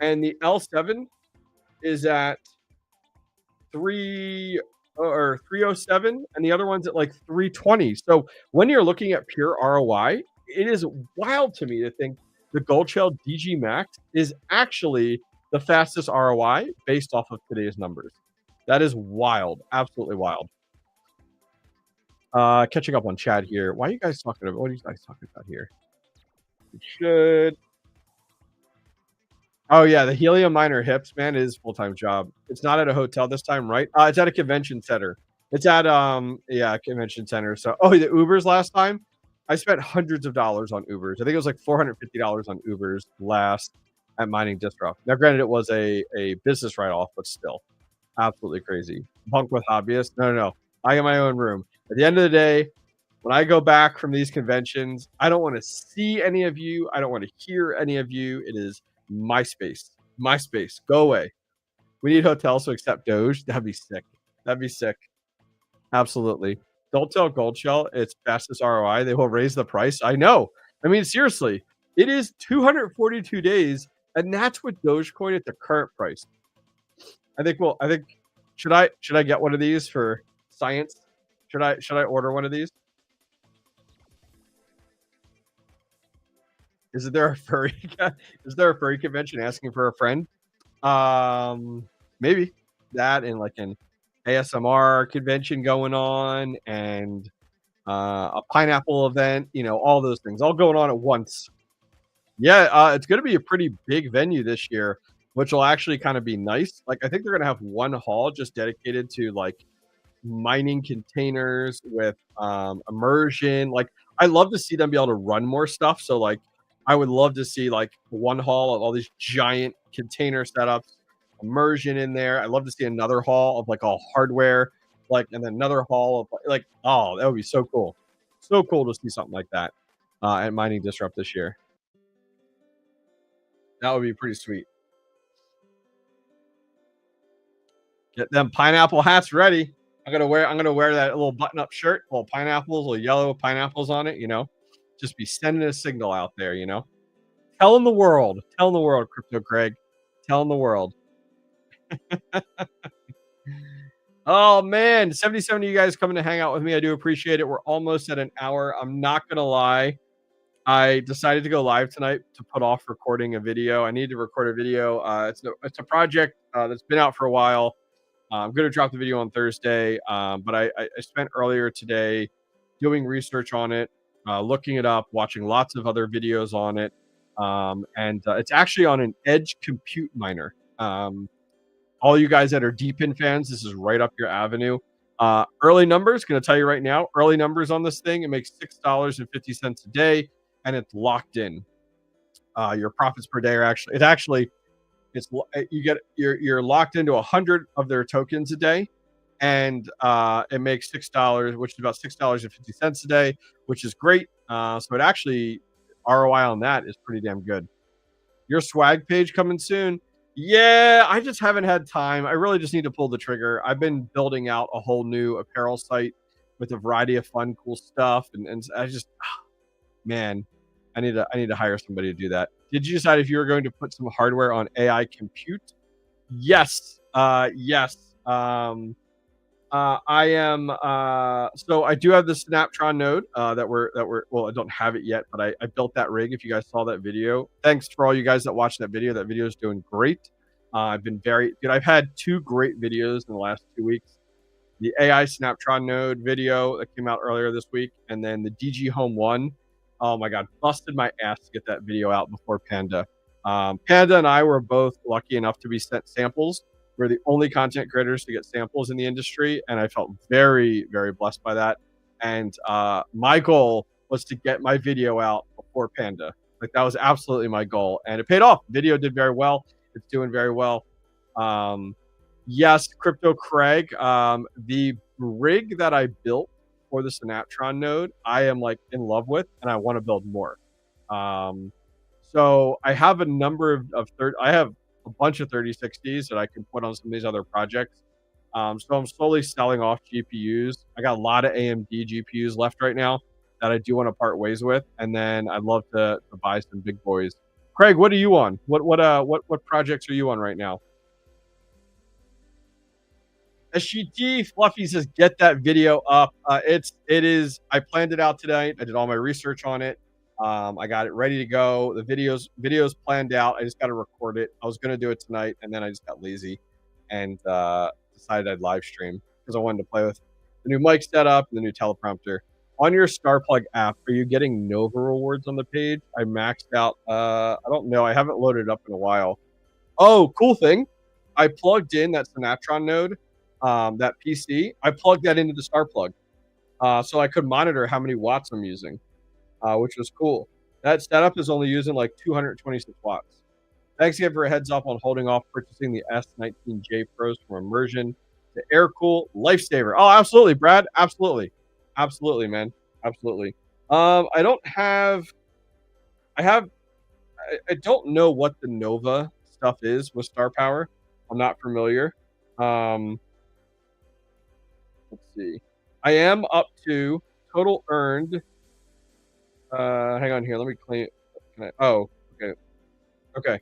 and the L7 is at 307, and the other one's at like 320. So when you're looking at pure ROI, it is wild to me to think the Gold Shell DG Max is actually the fastest ROI based off of today's numbers. That is wild, absolutely wild. Catching up on chat here. Why are you guys talking about? What are you guys talking about here? We should. Oh yeah, the Helium Miner Hips, man, is full-time job. It's not at a hotel this time, right? It's at a convention center. It's at yeah, convention center. So the Ubers last time, I spent hundreds of dollars on Ubers. I think it was like $450 on Ubers last at Mining Disrupt. Now, granted, it was a business write-off, but still. Absolutely crazy. Bunk with hobbyists. No. I got my own room. At the end of the day, when I go back from these conventions, I don't want to see any of you. I don't want to hear any of you. It is my space. My space. Go away. We need hotels to accept Doge. That'd be sick. That'd be sick. Absolutely. Don't tell Gold Shell it's fastest ROI. They will raise the price. I know. I mean, seriously, it is 242 days, and that's with Dogecoin at the current price. I think should I get one of these for science? Should I order one of these? Is there a furry convention asking for a friend? Maybe that, and like an ASMR convention going on, and a pineapple event, all those things all going on at once. Yeah, it's going to be a pretty big venue this year, which will actually kind of be nice. Like, I think they're going to have one hall just dedicated to like mining containers with immersion. Like, I love to see them be able to run more stuff. So like, I would love to see like one hall of all these giant container setups, immersion in there. I'd love to see another hall of like all hardware, like, and then another hall of like, oh, that would be so cool. So cool to see something like that at Mining Disrupt this year. That would be pretty sweet. Get them pineapple hats ready. I'm gonna wear that little button-up shirt, little pineapples, little yellow pineapples on it. Just be sending a signal out there. Telling the world, Crypto Greg, telling the world. Oh man, 77 of you guys coming to hang out with me. I do appreciate it. We're almost at an hour. I'm not gonna lie. I decided to go live tonight to put off recording a video. I need to record a video. It's a project that's been out for a while. I'm going to drop the video on Thursday, but I spent earlier today doing research on it, looking it up, watching lots of other videos on it, and it's actually on an edge compute miner. All you guys that are Deepin fans, this is right up your avenue. Early numbers, going to tell you right now, early numbers on this thing, it makes $6.50 a day, and it's locked in. Your profits per day are you're locked into 100 of their tokens a day, and it makes $6, which is about $6.50 a day, which is great. So it actually, ROI on that is pretty damn good. Your swag page coming soon. Yeah, I just haven't had time. I really just need to pull the trigger. I've been building out a whole new apparel site with a variety of fun, cool stuff, and I just, man, I need to hire somebody to do that. Did you decide if you were going to put some hardware on AI compute? Yes. Yes. I am. So I do have the Snaptron node that we're. Well, I don't have it yet, but I built that rig. If you guys saw that video, thanks for all you guys that watched that video. That video is doing great. I've been very good. I've had 2 great videos in the last 2 weeks. The AI Snaptron node video that came out earlier this week, and then the DG Home 1. Oh my god, busted my ass to get that video out before Panda. Panda and I were both lucky enough to be sent samples. We're the only content creators to get samples in the industry, and I felt very, very blessed by that. And my goal was to get my video out before Panda. Like, that was absolutely my goal, and it paid off. Video did very well. It's doing very well. Yes, Crypto Craig, the rig that I built for the Synaptron node, I am like in love with, and I want to build more. So I have a number of I have a bunch of 3060s that I can put on some of these other projects. So I'm slowly selling off GPUs. I got a lot of AMD GPUs left right now that I do want to part ways with, and then I'd love to buy some big boys. Craig, what are you on? What projects are you on right now? SGT Fluffy says, get that video up. It is. I planned it out tonight. I did all my research on it. I got it ready to go. The videos planned out. I just got to record it. I was gonna do it tonight, and then I just got lazy and decided I'd live stream because I wanted to play with the new mic setup and the new teleprompter. On your Starplug app, are you getting Nova rewards on the page? I maxed out. I don't know. I haven't loaded it up in a while. Oh, cool thing. I plugged in that Synaptron node, that PC. I plugged that into the Starplug, so I could monitor how many watts I'm using, which was cool. That setup is only using like 226 watts. Thanks again for a heads up on holding off purchasing the S19J Pros from Immersion. The air cool lifesaver. Oh, absolutely, Brad. Absolutely. Absolutely, man. Absolutely. I don't know what the Nova stuff is with Star Power. I'm not familiar. Let's see. I am up to total earned. Hang on here. Let me clean it. Oh, okay. Okay.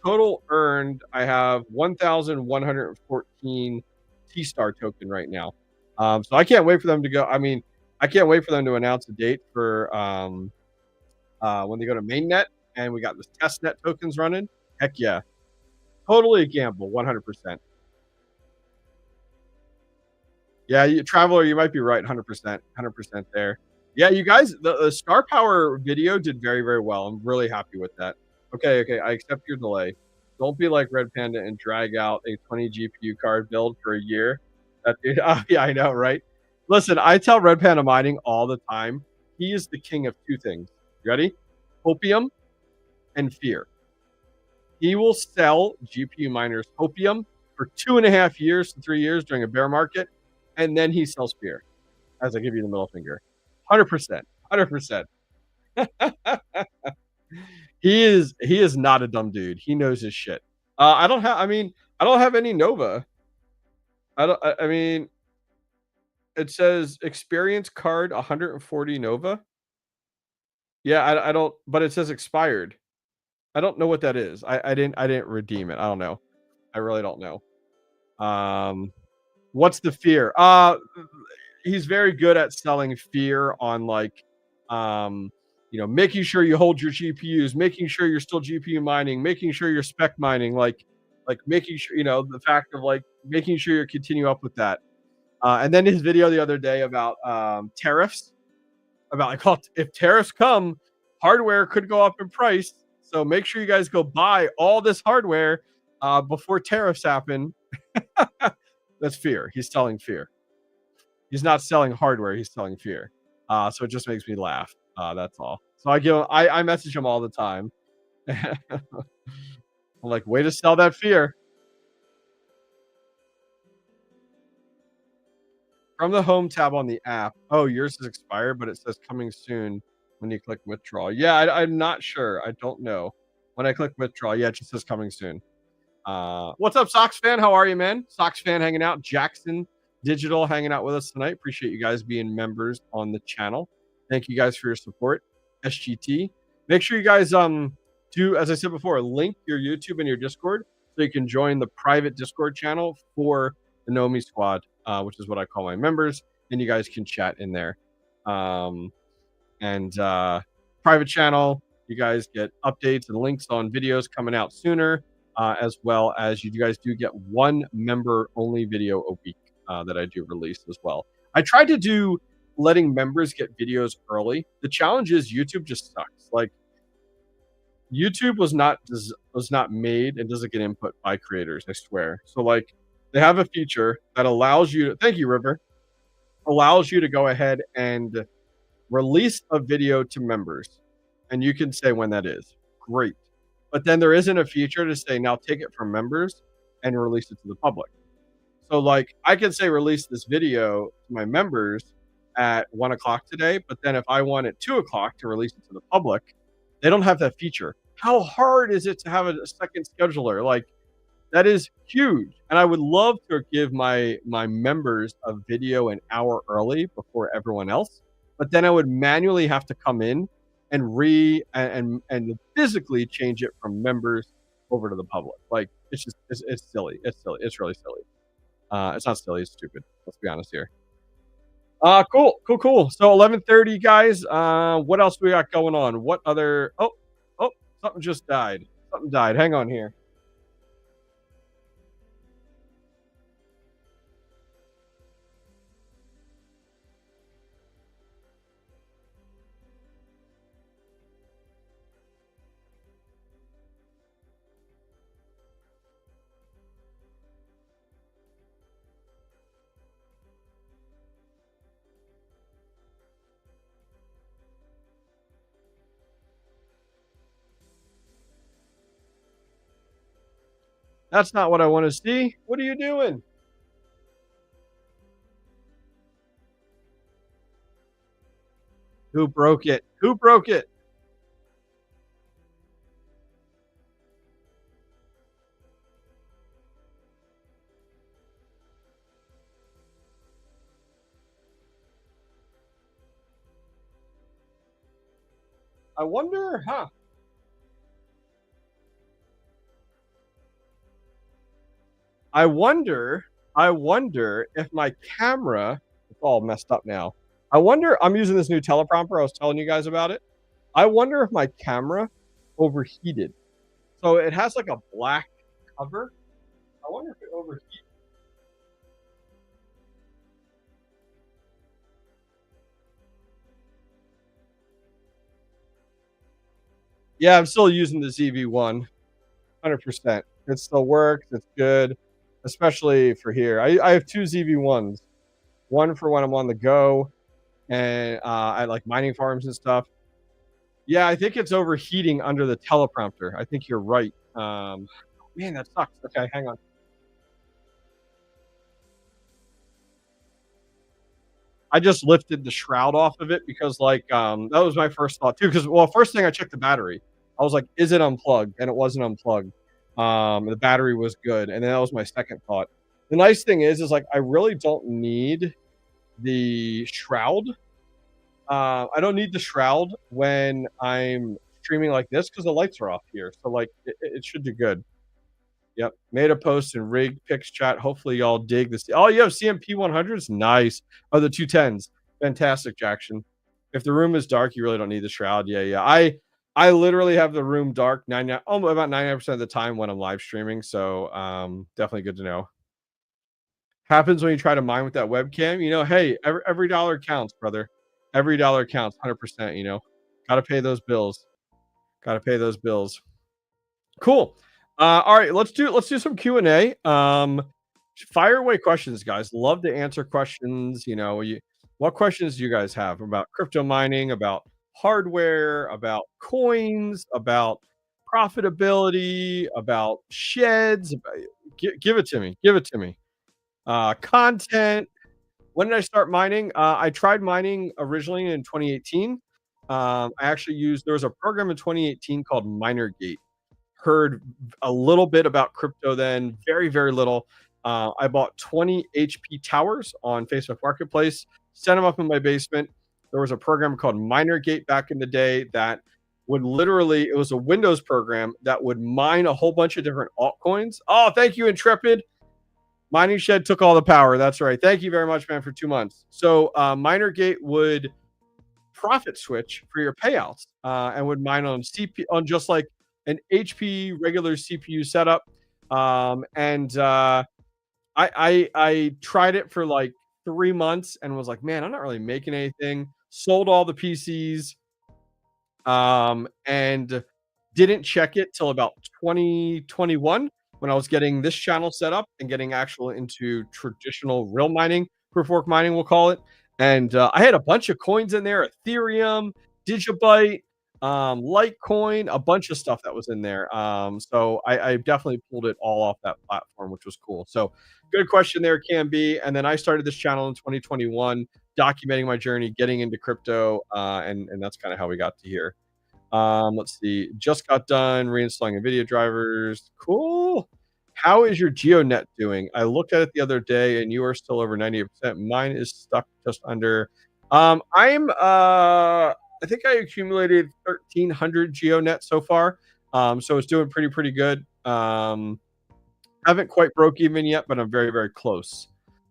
Total earned, I have 1,114 T-Star token right now. So I can't wait for them to go. I mean, I can't wait for them to announce a date for when they go to mainnet and we got this testnet tokens running. Heck yeah. Totally a gamble, 100%. Yeah, Traveler, you might be right, 100%. 100% there. Yeah, you guys, the Star Power video did very, very well. I'm really happy with that. Okay, I accept your delay. Don't be like Red Panda and drag out a 20 GPU card build for a year. Oh, yeah, I know, right? Listen, I tell Red Panda Mining all the time, he is the king of two things. You ready? Hopium and fear. He will sell GPU miners hopium for 2.5 years to 3 years during a bear market, and then he sells fear. As I give you the middle finger. 100%. 100%. He is not a dumb dude. He knows his shit. I don't have any Nova. I mean, it says experience card 140 Nova. Yeah, I don't, but it says expired. I don't know what that is. I didn't redeem it. I don't know. I really don't know. What's the fear? He's very good at selling fear on like making sure you hold your GPUs, making sure you're still GPU mining, making sure you're spec mining, like making sure, the fact of like making sure you continue up with that. And then his video the other day about tariffs, about like, oh, if tariffs come, hardware could go up in price. So make sure you guys go buy all this hardware before tariffs happen. That's fear. He's selling fear. He's not selling hardware. He's selling fear. So it just makes me laugh. That's all. So I message him all the time. I'm like, way to sell that fear. From the home tab on the app. Oh, yours is expired, but it says coming soon when you click withdraw. Yeah, I'm not sure. I don't know. When I click withdraw, yeah, it just says coming soon. What's up, Sox fan? How are you, man? Sox fan hanging out. Jackson Digital hanging out with us tonight. Appreciate you guys being members on the channel. Thank you guys for your support. SGT. Make sure you guys do, as I said before, link your YouTube and your Discord so you can join the private Discord channel for the Nomi Squad, which is what I call my members, and you guys can chat in there. Private channel, you guys get updates and links on videos coming out sooner, as well as you guys do get one member only video a week that I do release as well. I tried to do letting members get videos early. The challenge is YouTube just sucks. Like YouTube was not made and doesn't get input by creators, I swear. So like they have a feature that allows you to, thank you, River, allows you to go ahead and release a video to members. And you can say when that is. Great. But then there isn't a feature to say, now take it from members and release it to the public. So like I can say release this video to my members at 1 o'clock today, but then if I want at 2 o'clock to release it to the public, they don't have that feature. How hard is it to have a second scheduler? Like that is huge. And I would love to give my members a video an hour early before everyone else, but then I would manually have to come in and and physically change it from members over to the public. Like it's just it's silly. It's silly. It's really silly. It's not silly. It's stupid. Let's be honest here. Cool. So 11:30, guys. What else do we got going on? What other? Oh, something just died. Something died. Hang on here. That's not what I want to see. What are you doing? Who broke it? Who broke it? I wonder, huh? I wonder if my camera, it's all messed up now. I wonder, I'm using this new teleprompter. I was telling you guys about it. I wonder if my camera overheated. So it has like a black cover. I wonder if it overheated. Yeah, I'm still using the ZV-1, 100%. It still works. It's good, especially for here. I have two ZV-1s, one for when I'm on the go and I like mining farms and stuff. Yeah, I think it's overheating under the teleprompter. I think you're right. Man, that sucks. Okay, hang on. I just lifted the shroud off of it because like that was my first thought too. Because well, first thing I checked the battery. I was like, is it unplugged? And it wasn't unplugged. The battery was good, and then that was my second thought. The nice thing is like I really don't need the shroud. I don't need the shroud when I'm streaming like this because the lights are off here. So like it should do good. Yep. Made a post in rigged picks chat. Hopefully y'all dig this. Oh, you have CMP 100s? Nice. Oh, the 210s. Fantastic, Jackson. If the room is dark, you really don't need the shroud. Yeah. I literally have the room dark about 99% of the time when I'm live streaming. So definitely good to know. Happens when you try to mine with that webcam. You know, hey, every dollar counts, brother. Every dollar counts, 100%. You know, gotta pay those bills. Gotta pay those bills. Cool. All right, let's do some Q&A. Fire away questions, guys. Love to answer questions. You know, what questions do you guys have about crypto mining, about hardware, about coins, about profitability, about sheds? Give it to me. Give it to me. Content. When did I start mining? I tried mining originally in 2018. I actually there was a program in 2018 called MinerGate. Heard a little bit about crypto then, very, very little. I bought 20 HP towers on Facebook Marketplace, sent them up in my basement. There was a program called MinerGate back in the day that would literally, it was a Windows program that would mine a whole bunch of different altcoins. Oh, thank you, Intrepid. Mining Shed took all the power. That's right. Thank you very much, man, for 2 months. So MinerGate would profit switch for your payouts and would mine on on just like an HP regular CPU setup. I tried it for like 3 months and was like, man, I'm not really making anything. Sold all the PCs, and didn't check it till about 2021 when I was getting this channel set up and getting actual into traditional real mining, proof of work mining, we'll call it. And I had a bunch of coins in there, Ethereum, Digibyte, Litecoin, a bunch of stuff that was in there. So I definitely pulled it all off that platform, which was cool. So good question there, can be. And then I started this channel in 2021, documenting my journey, getting into crypto, and that's kind of how we got to here. Let's see. Just got done reinstalling NVIDIA drivers. Cool. How is your GeoNet doing? I looked at it the other day, and you are still over 98%. Mine is stuck just under. I think I accumulated 1,300 GeoNet so far. So it's doing pretty good. Haven't quite broke even yet, but I'm very close.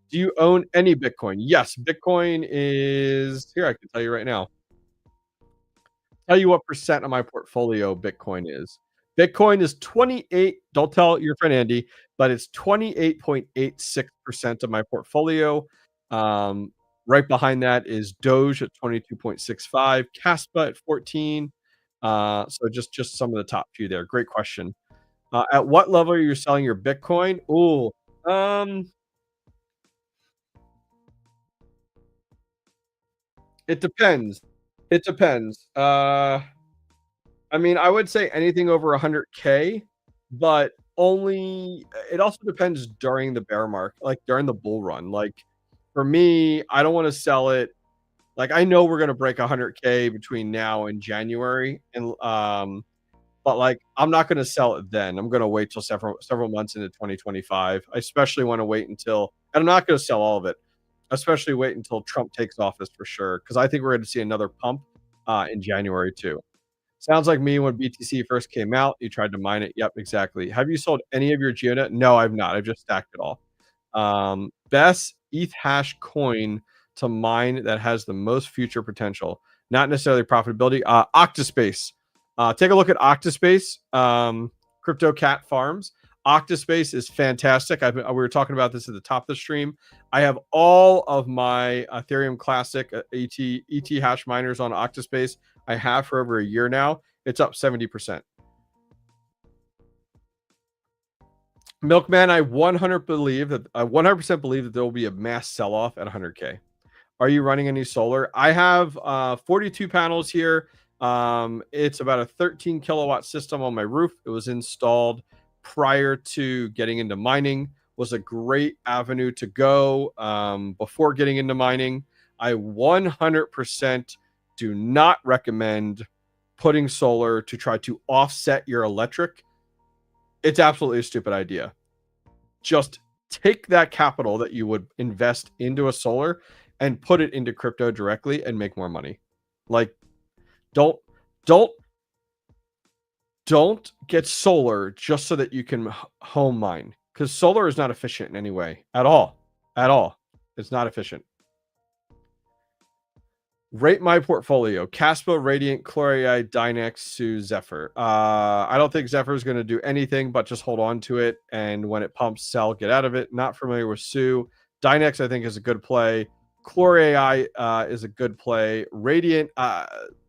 Do you own any Bitcoin? Yes, Bitcoin is here. I can tell you right now. Tell you what percent of my portfolio Bitcoin is. Bitcoin is 28. Don't tell your friend Andy, but it's 28.86% of my portfolio. Right behind that is Doge at 22.65, Caspa at 14. So just some of the top few there. Great question. At what level are you selling your Bitcoin? Ooh, it depends. It depends. I mean, I would say anything over 100K, but only it also depends during the bear market, like during the bull run. Like for me, I don't want to sell it. Like I know we're gonna break 100K between now and January, and but like I'm not gonna sell it then. I'm gonna wait till several months into 2025. I especially want to wait until, and I'm not gonna sell all of it. Especially wait until Trump takes office for sure, because I think we're going to see another pump in January too. Sounds like me when BTC first came out. You tried to mine it. Yep, exactly. Have you sold any of your GeoNet? No, I've not. I've just stacked it all. Best ETH hash coin to mine that has the most future potential, not necessarily profitability. Octaspace. Take a look at Octaspace. Crypto Cat Farms. Octaspace is fantastic. We were talking about this at the top of the stream. I have all of my Ethereum Classic ET hash miners on Octaspace. I have for over a year now. It's up 70%. Milkman, I 100% believe that there will be a mass sell-off at 100K. Are you running any solar? I have 42 panels here. It's about a 13 kilowatt system on my roof. It was installed prior to getting into mining. Was a great avenue to go before getting into mining. I 100% do not recommend putting solar to try to offset your electric. It's absolutely a stupid idea. Just take that capital that you would invest into a solar and put it into crypto directly and make more money. Like, don't get solar just so that you can home mine, because solar is not efficient in any way at all. It's not efficient. Rate my portfolio: Caspa, Radiant, Chloride, Dynex, Sue, Zephyr. I don't think Zephyr is going to do anything but just hold on to it, and when it pumps, sell, get out of it. Not familiar with Sue. Dynex, I think, is a good play. Chloride is a good play. Radiant,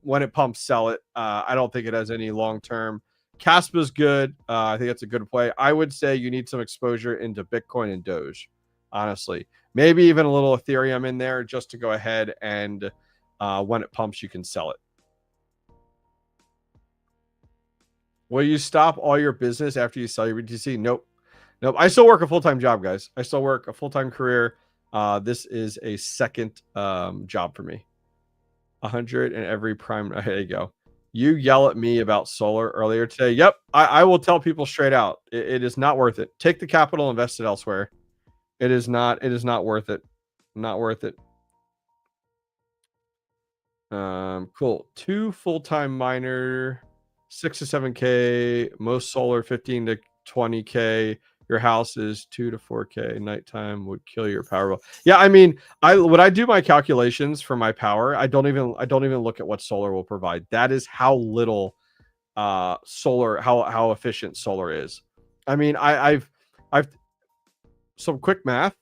when it pumps, sell it. I don't think it has any long term. Caspa is good. I think that's a good play. I would say you need some exposure into Bitcoin and Doge, honestly. Maybe even a little Ethereum in there just to go ahead and when it pumps, you can sell it. Will you stop all your business after you sell your BTC? Nope. I still work a full-time job, guys. I still work a full-time career. This is a second job for me. 100 in every prime. There you go. You yell at me about solar earlier today. Yep, I will tell people straight out. It is not worth it. Take the capital, invest it elsewhere. It is not worth it. Not worth it. Cool. 2 full-time miner, 6 to 7K, most solar 15 to 20K. Your house is 2 to 4K. Nighttime would kill your power bill. Yeah, I mean, when I do my calculations for my power, I don't even look at what solar will provide. That is how little solar, how efficient solar is. I mean, I've some quick math.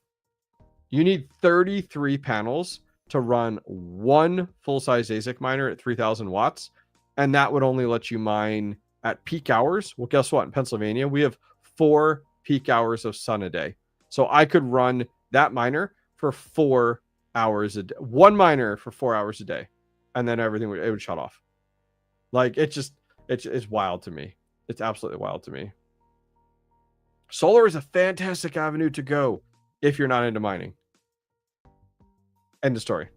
You need 33 panels to run one full-size ASIC miner at 3,000 watts, and that would only let you mine at peak hours. Well, guess what? In Pennsylvania, we have 4 peak hours of sun a day. So I could run that miner for 4 hours a day. One miner for 4 hours a day, and then everything would shut off. Like, it's wild to me. It's absolutely wild to me. Solar is a fantastic avenue to go if you're not into mining. End of story.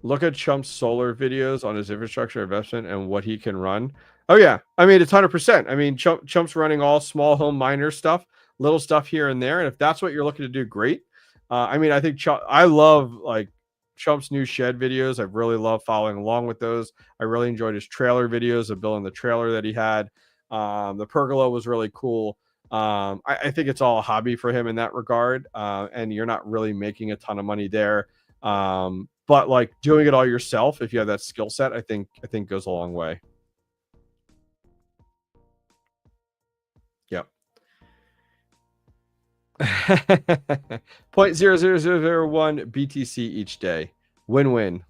Look at Chump's solar videos on his infrastructure investment and what he can run. Oh yeah, I mean, it's 100%. I mean, Chump's running all small home miner stuff, little stuff here and there, and if that's what you're looking to do, great. I mean, I think I love like Chump's new shed videos. I really love following along with those. I really enjoyed his trailer videos of building the trailer that he had. The pergola was really cool. I think it's all a hobby for him in that regard, and you're not really making a ton of money there. But like doing it all yourself, if you have that skill set, I think goes a long way. Yep. 0.00001 BTC each day. Win-win.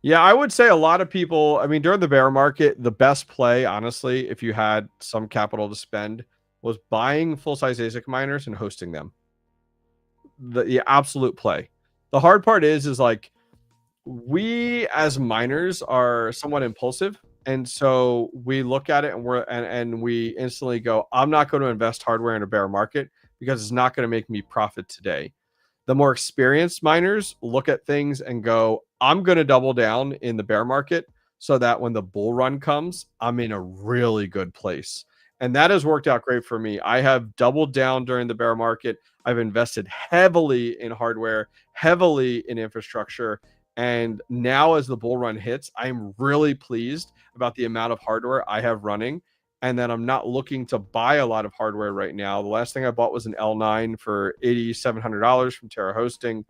Yeah, I would say a lot of people, I mean, during the bear market, the best play, honestly, if you had some capital to spend, was buying full-size ASIC miners and hosting them. The absolute play. The hard part is like, we as miners are somewhat impulsive, and so we look at it and we instantly go, I'm not going to invest hardware in a bear market because it's not going to make me profit today. The more experienced miners look at things and go, I'm going to double down in the bear market so that when the bull run comes, I'm in a really good place. And that has worked out great for me. I have doubled down during the bear market. I've invested heavily in hardware, heavily in infrastructure. And now as the bull run hits, I'm really pleased about the amount of hardware I have running, and then I'm not looking to buy a lot of hardware right now. The last thing I bought was an L9 for $8,700 from Terra Hosting.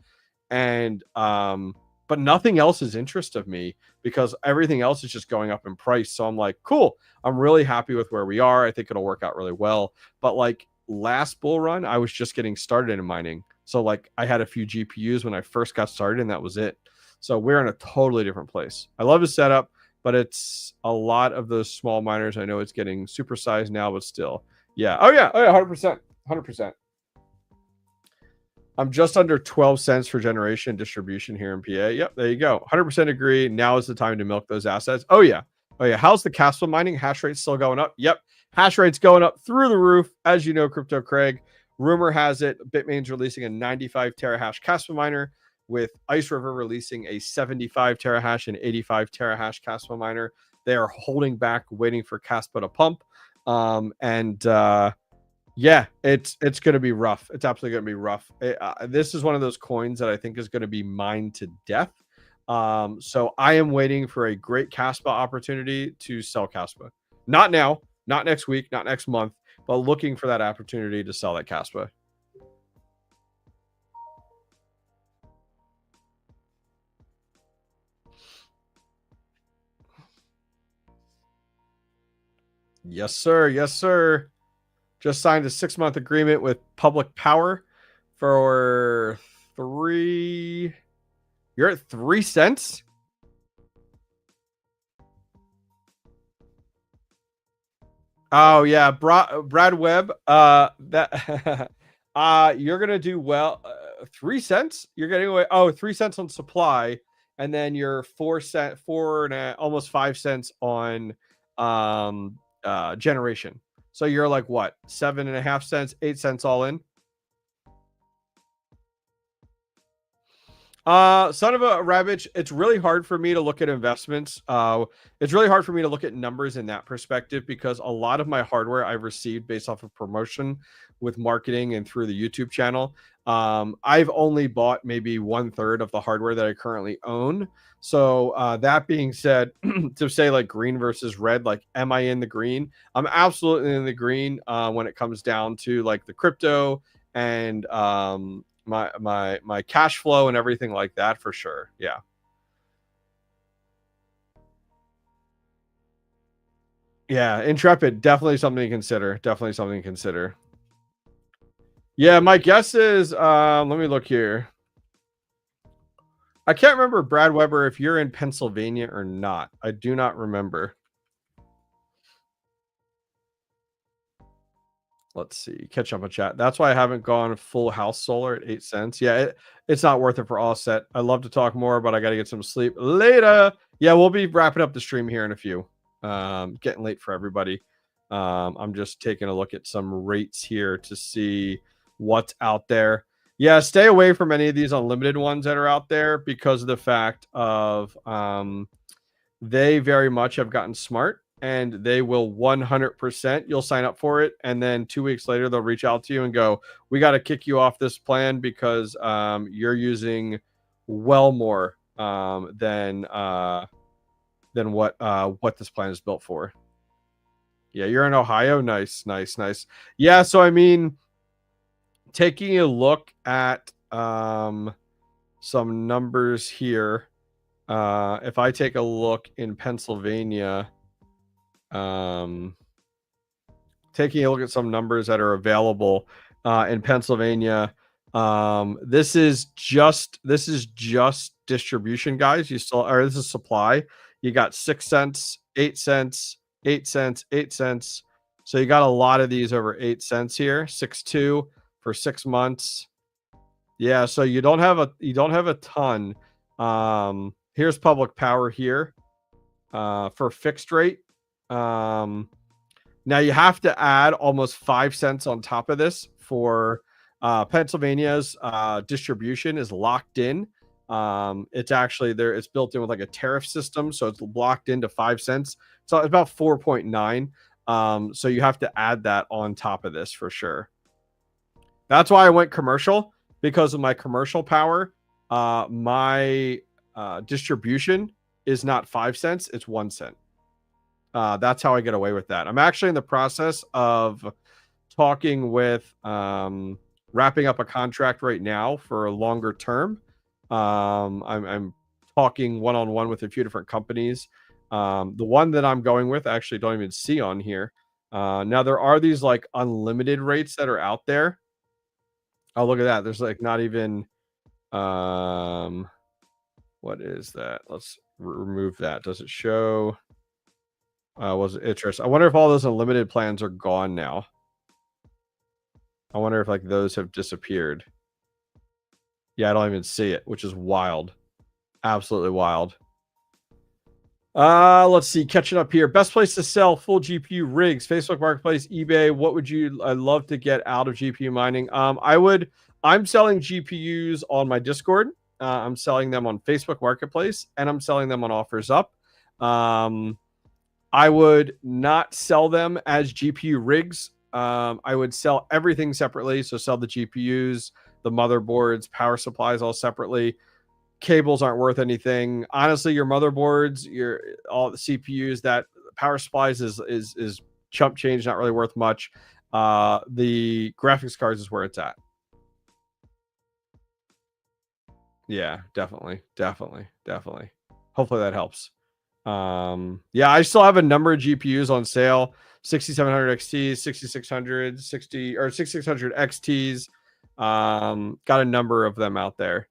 And but nothing else is interest of me because everything else is just going up in price. So I'm like, cool, I'm really happy with where we are. I think it'll work out really well. But like last bull run, I was just getting started in mining. So like I had a few GPUs when I first got started, and that was it. So we're in a totally different place. I love his setup, but it's a lot of those small miners. I know it's getting supersized now, but still. Yeah. Oh yeah. 100%. 100%. I'm just under 12 cents for generation distribution here in PA. Yep, there you go. 100% agree. Now is the time to milk those assets. Oh yeah. Oh yeah. How's the Casper mining? Hash rate still going up? Yep. Hash rate's going up through the roof. As you know, Crypto Craig, rumor has it Bitmain's releasing a 95 terahash Casper miner, with Ice River releasing a 75 terahash and 85 terahash Casper miner. They are holding back, waiting for Casper to pump. Yeah, it's going to be rough. It's absolutely going to be rough. This is one of those coins that I think is going to be mined to death. So I am waiting for a great Casper opportunity to sell Casper. Not now, not next week, not next month, but looking for that opportunity to sell that Casper. Yes, sir. Yes, sir. Just signed a 6-month agreement with Public Power for 3. You're at 3 cents? Oh yeah, Brad Webb. That you're gonna do well. 3 cents? You're getting away. Oh, 3 cents on supply, and then you're 4 and almost 5 cents on generation. So you're like what, 7.5 cents, 8 cents all in. Son of a rabbit, it's really hard for me to look at investments. It's really hard for me to look at numbers in that perspective because a lot of my hardware I've received based off of promotion with marketing and through the YouTube channel. I've only bought maybe 1/3 of the hardware that I currently own. So that being said, to say like green versus red, like am I in the green? I'm absolutely in the green when it comes down to like the crypto and my cash flow and everything like that, for sure. Yeah. Yeah, Intrepid, definitely something to consider. Definitely something to consider. Yeah, my guess is, let me look here. I can't remember, Brad Weber, if you're in Pennsylvania or not. I do not remember. Let's see. Catch up on chat. That's why I haven't gone full house solar at 8 cents. Yeah, it's not worth it for offset. I love to talk more, but I got to get some sleep later. Yeah, we'll be wrapping up the stream here in a few. Getting late for everybody. I'm just taking a look at some rates here to see what's out there. Yeah, stay away from any of these unlimited ones that are out there because of the fact of they very much have gotten smart, and they will 100%, you'll sign up for it, and then 2 weeks later they'll reach out to you and go, we got to kick you off this plan because you're using well more than what this plan is built for. Yeah, you're in Ohio. Nice. Yeah, so I mean, taking a look at some numbers here. If I take a look in Pennsylvania, taking a look at some numbers that are available in Pennsylvania, this is just distribution, guys. This is supply. You got 6 cents, 8 cents, 8 cents, 8 cents. So you got a lot of these over 8 cents here. 6.2 for 6 months. Yeah, so you don't have a ton. Here's public power here for fixed rate. Now you have to add almost 5 cents on top of this for Pennsylvania's distribution is locked in. It's actually there. It's built in with like a tariff system, so it's locked into 5 cents. So it's about 4.9. So you have to add that on top of this for sure. That's why I went commercial, because of my commercial power. My distribution is not 5 cents, it's 1 cent. That's how I get away with that. I'm actually in the process of talking with wrapping up a contract right now for a longer term. I'm talking one-on-one with a few different companies. The one that I'm going with, I actually don't even see on here. Now there are these like unlimited rates that are out there. Oh, look at that. There's like not even what is that? Let's remove that. Does it show? Was it interesting? I wonder if all those unlimited plans are gone now. I wonder if like those have disappeared. Yeah, I don't even see it, which is wild. Absolutely wild. Let's see. Catching up here. Best place to sell full GPU rigs: Facebook Marketplace, eBay. What would you love to get out of GPU mining? I'm selling GPUs on my Discord. I'm selling them on Facebook Marketplace, and I'm selling them on OffersUp. I would not sell them as GPU rigs. I would sell everything separately. So sell the GPUs, the motherboards, power supplies all separately. Cables aren't worth anything. Honestly, your motherboards, all the CPUs, that power supplies is chump change, not really worth much. The graphics cards is where it's at. Yeah, definitely. Hopefully that helps. Yeah, I still have a number of GPUs on sale: 6700 XTs, 6600, 6600 XTs. Got a number of them out there.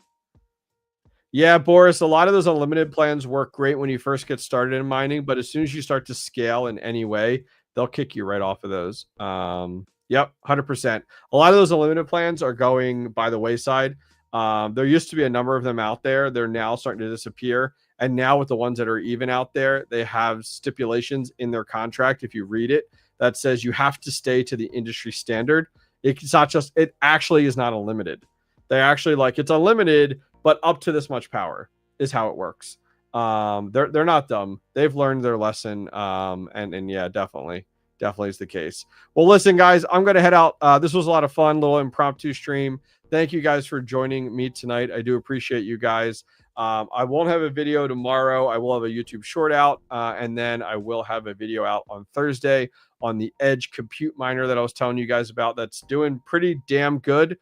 Yeah, Boris, a lot of those unlimited plans work great when you first get started in mining, but as soon as you start to scale in any way, they'll kick you right off of those. Yep, 100%. A lot of those unlimited plans are going by the wayside. There used to be a number of them out there. They're now starting to disappear. And now with the ones that are even out there, they have stipulations in their contract, if you read it, that says you have to stay to the industry standard. It's not just, it actually is not unlimited. They actually like, it's unlimited, but up to this much power is how it works. They're not dumb. They've learned their lesson. And yeah, definitely is the case. Well, listen, guys, I'm going to head out. This was a lot of fun, little impromptu stream. Thank you guys for joining me tonight. I do appreciate you guys. I won't have a video tomorrow. I will have a YouTube short out, and then I will have a video out on Thursday on the Edge compute miner that I was telling you guys about. That's doing pretty damn good.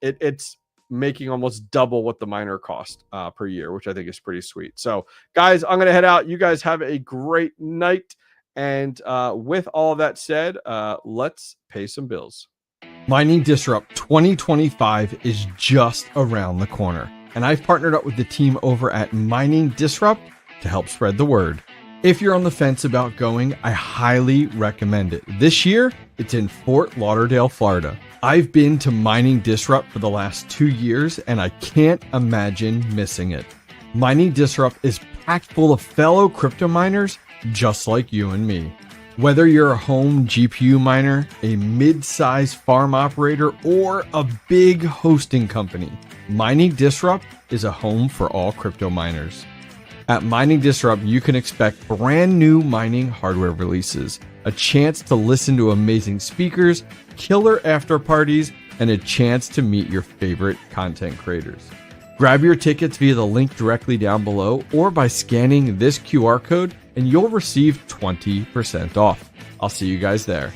It's making almost double what the miner cost per year, which I think is pretty sweet. So, guys, I'm going to head out. You guys have a great night. And with all of that said, let's pay some bills. Mining Disrupt 2025 is just around the corner, and I've partnered up with the team over at Mining Disrupt to help spread the word. If you're on the fence about going, I highly recommend it. This year, it's in Fort Lauderdale, Florida. I've been to Mining Disrupt for the last 2 years, and I can't imagine missing it. Mining Disrupt is packed full of fellow crypto miners just like you and me. Whether you're a home GPU miner, a mid-size farm operator, or a big hosting company, Mining Disrupt is a home for all crypto miners. At Mining Disrupt, you can expect brand new mining hardware releases, a chance to listen to amazing speakers, killer after parties, and a chance to meet your favorite content creators. Grab your tickets via the link directly down below or by scanning this QR code and you'll receive 20% off. I'll see you guys there.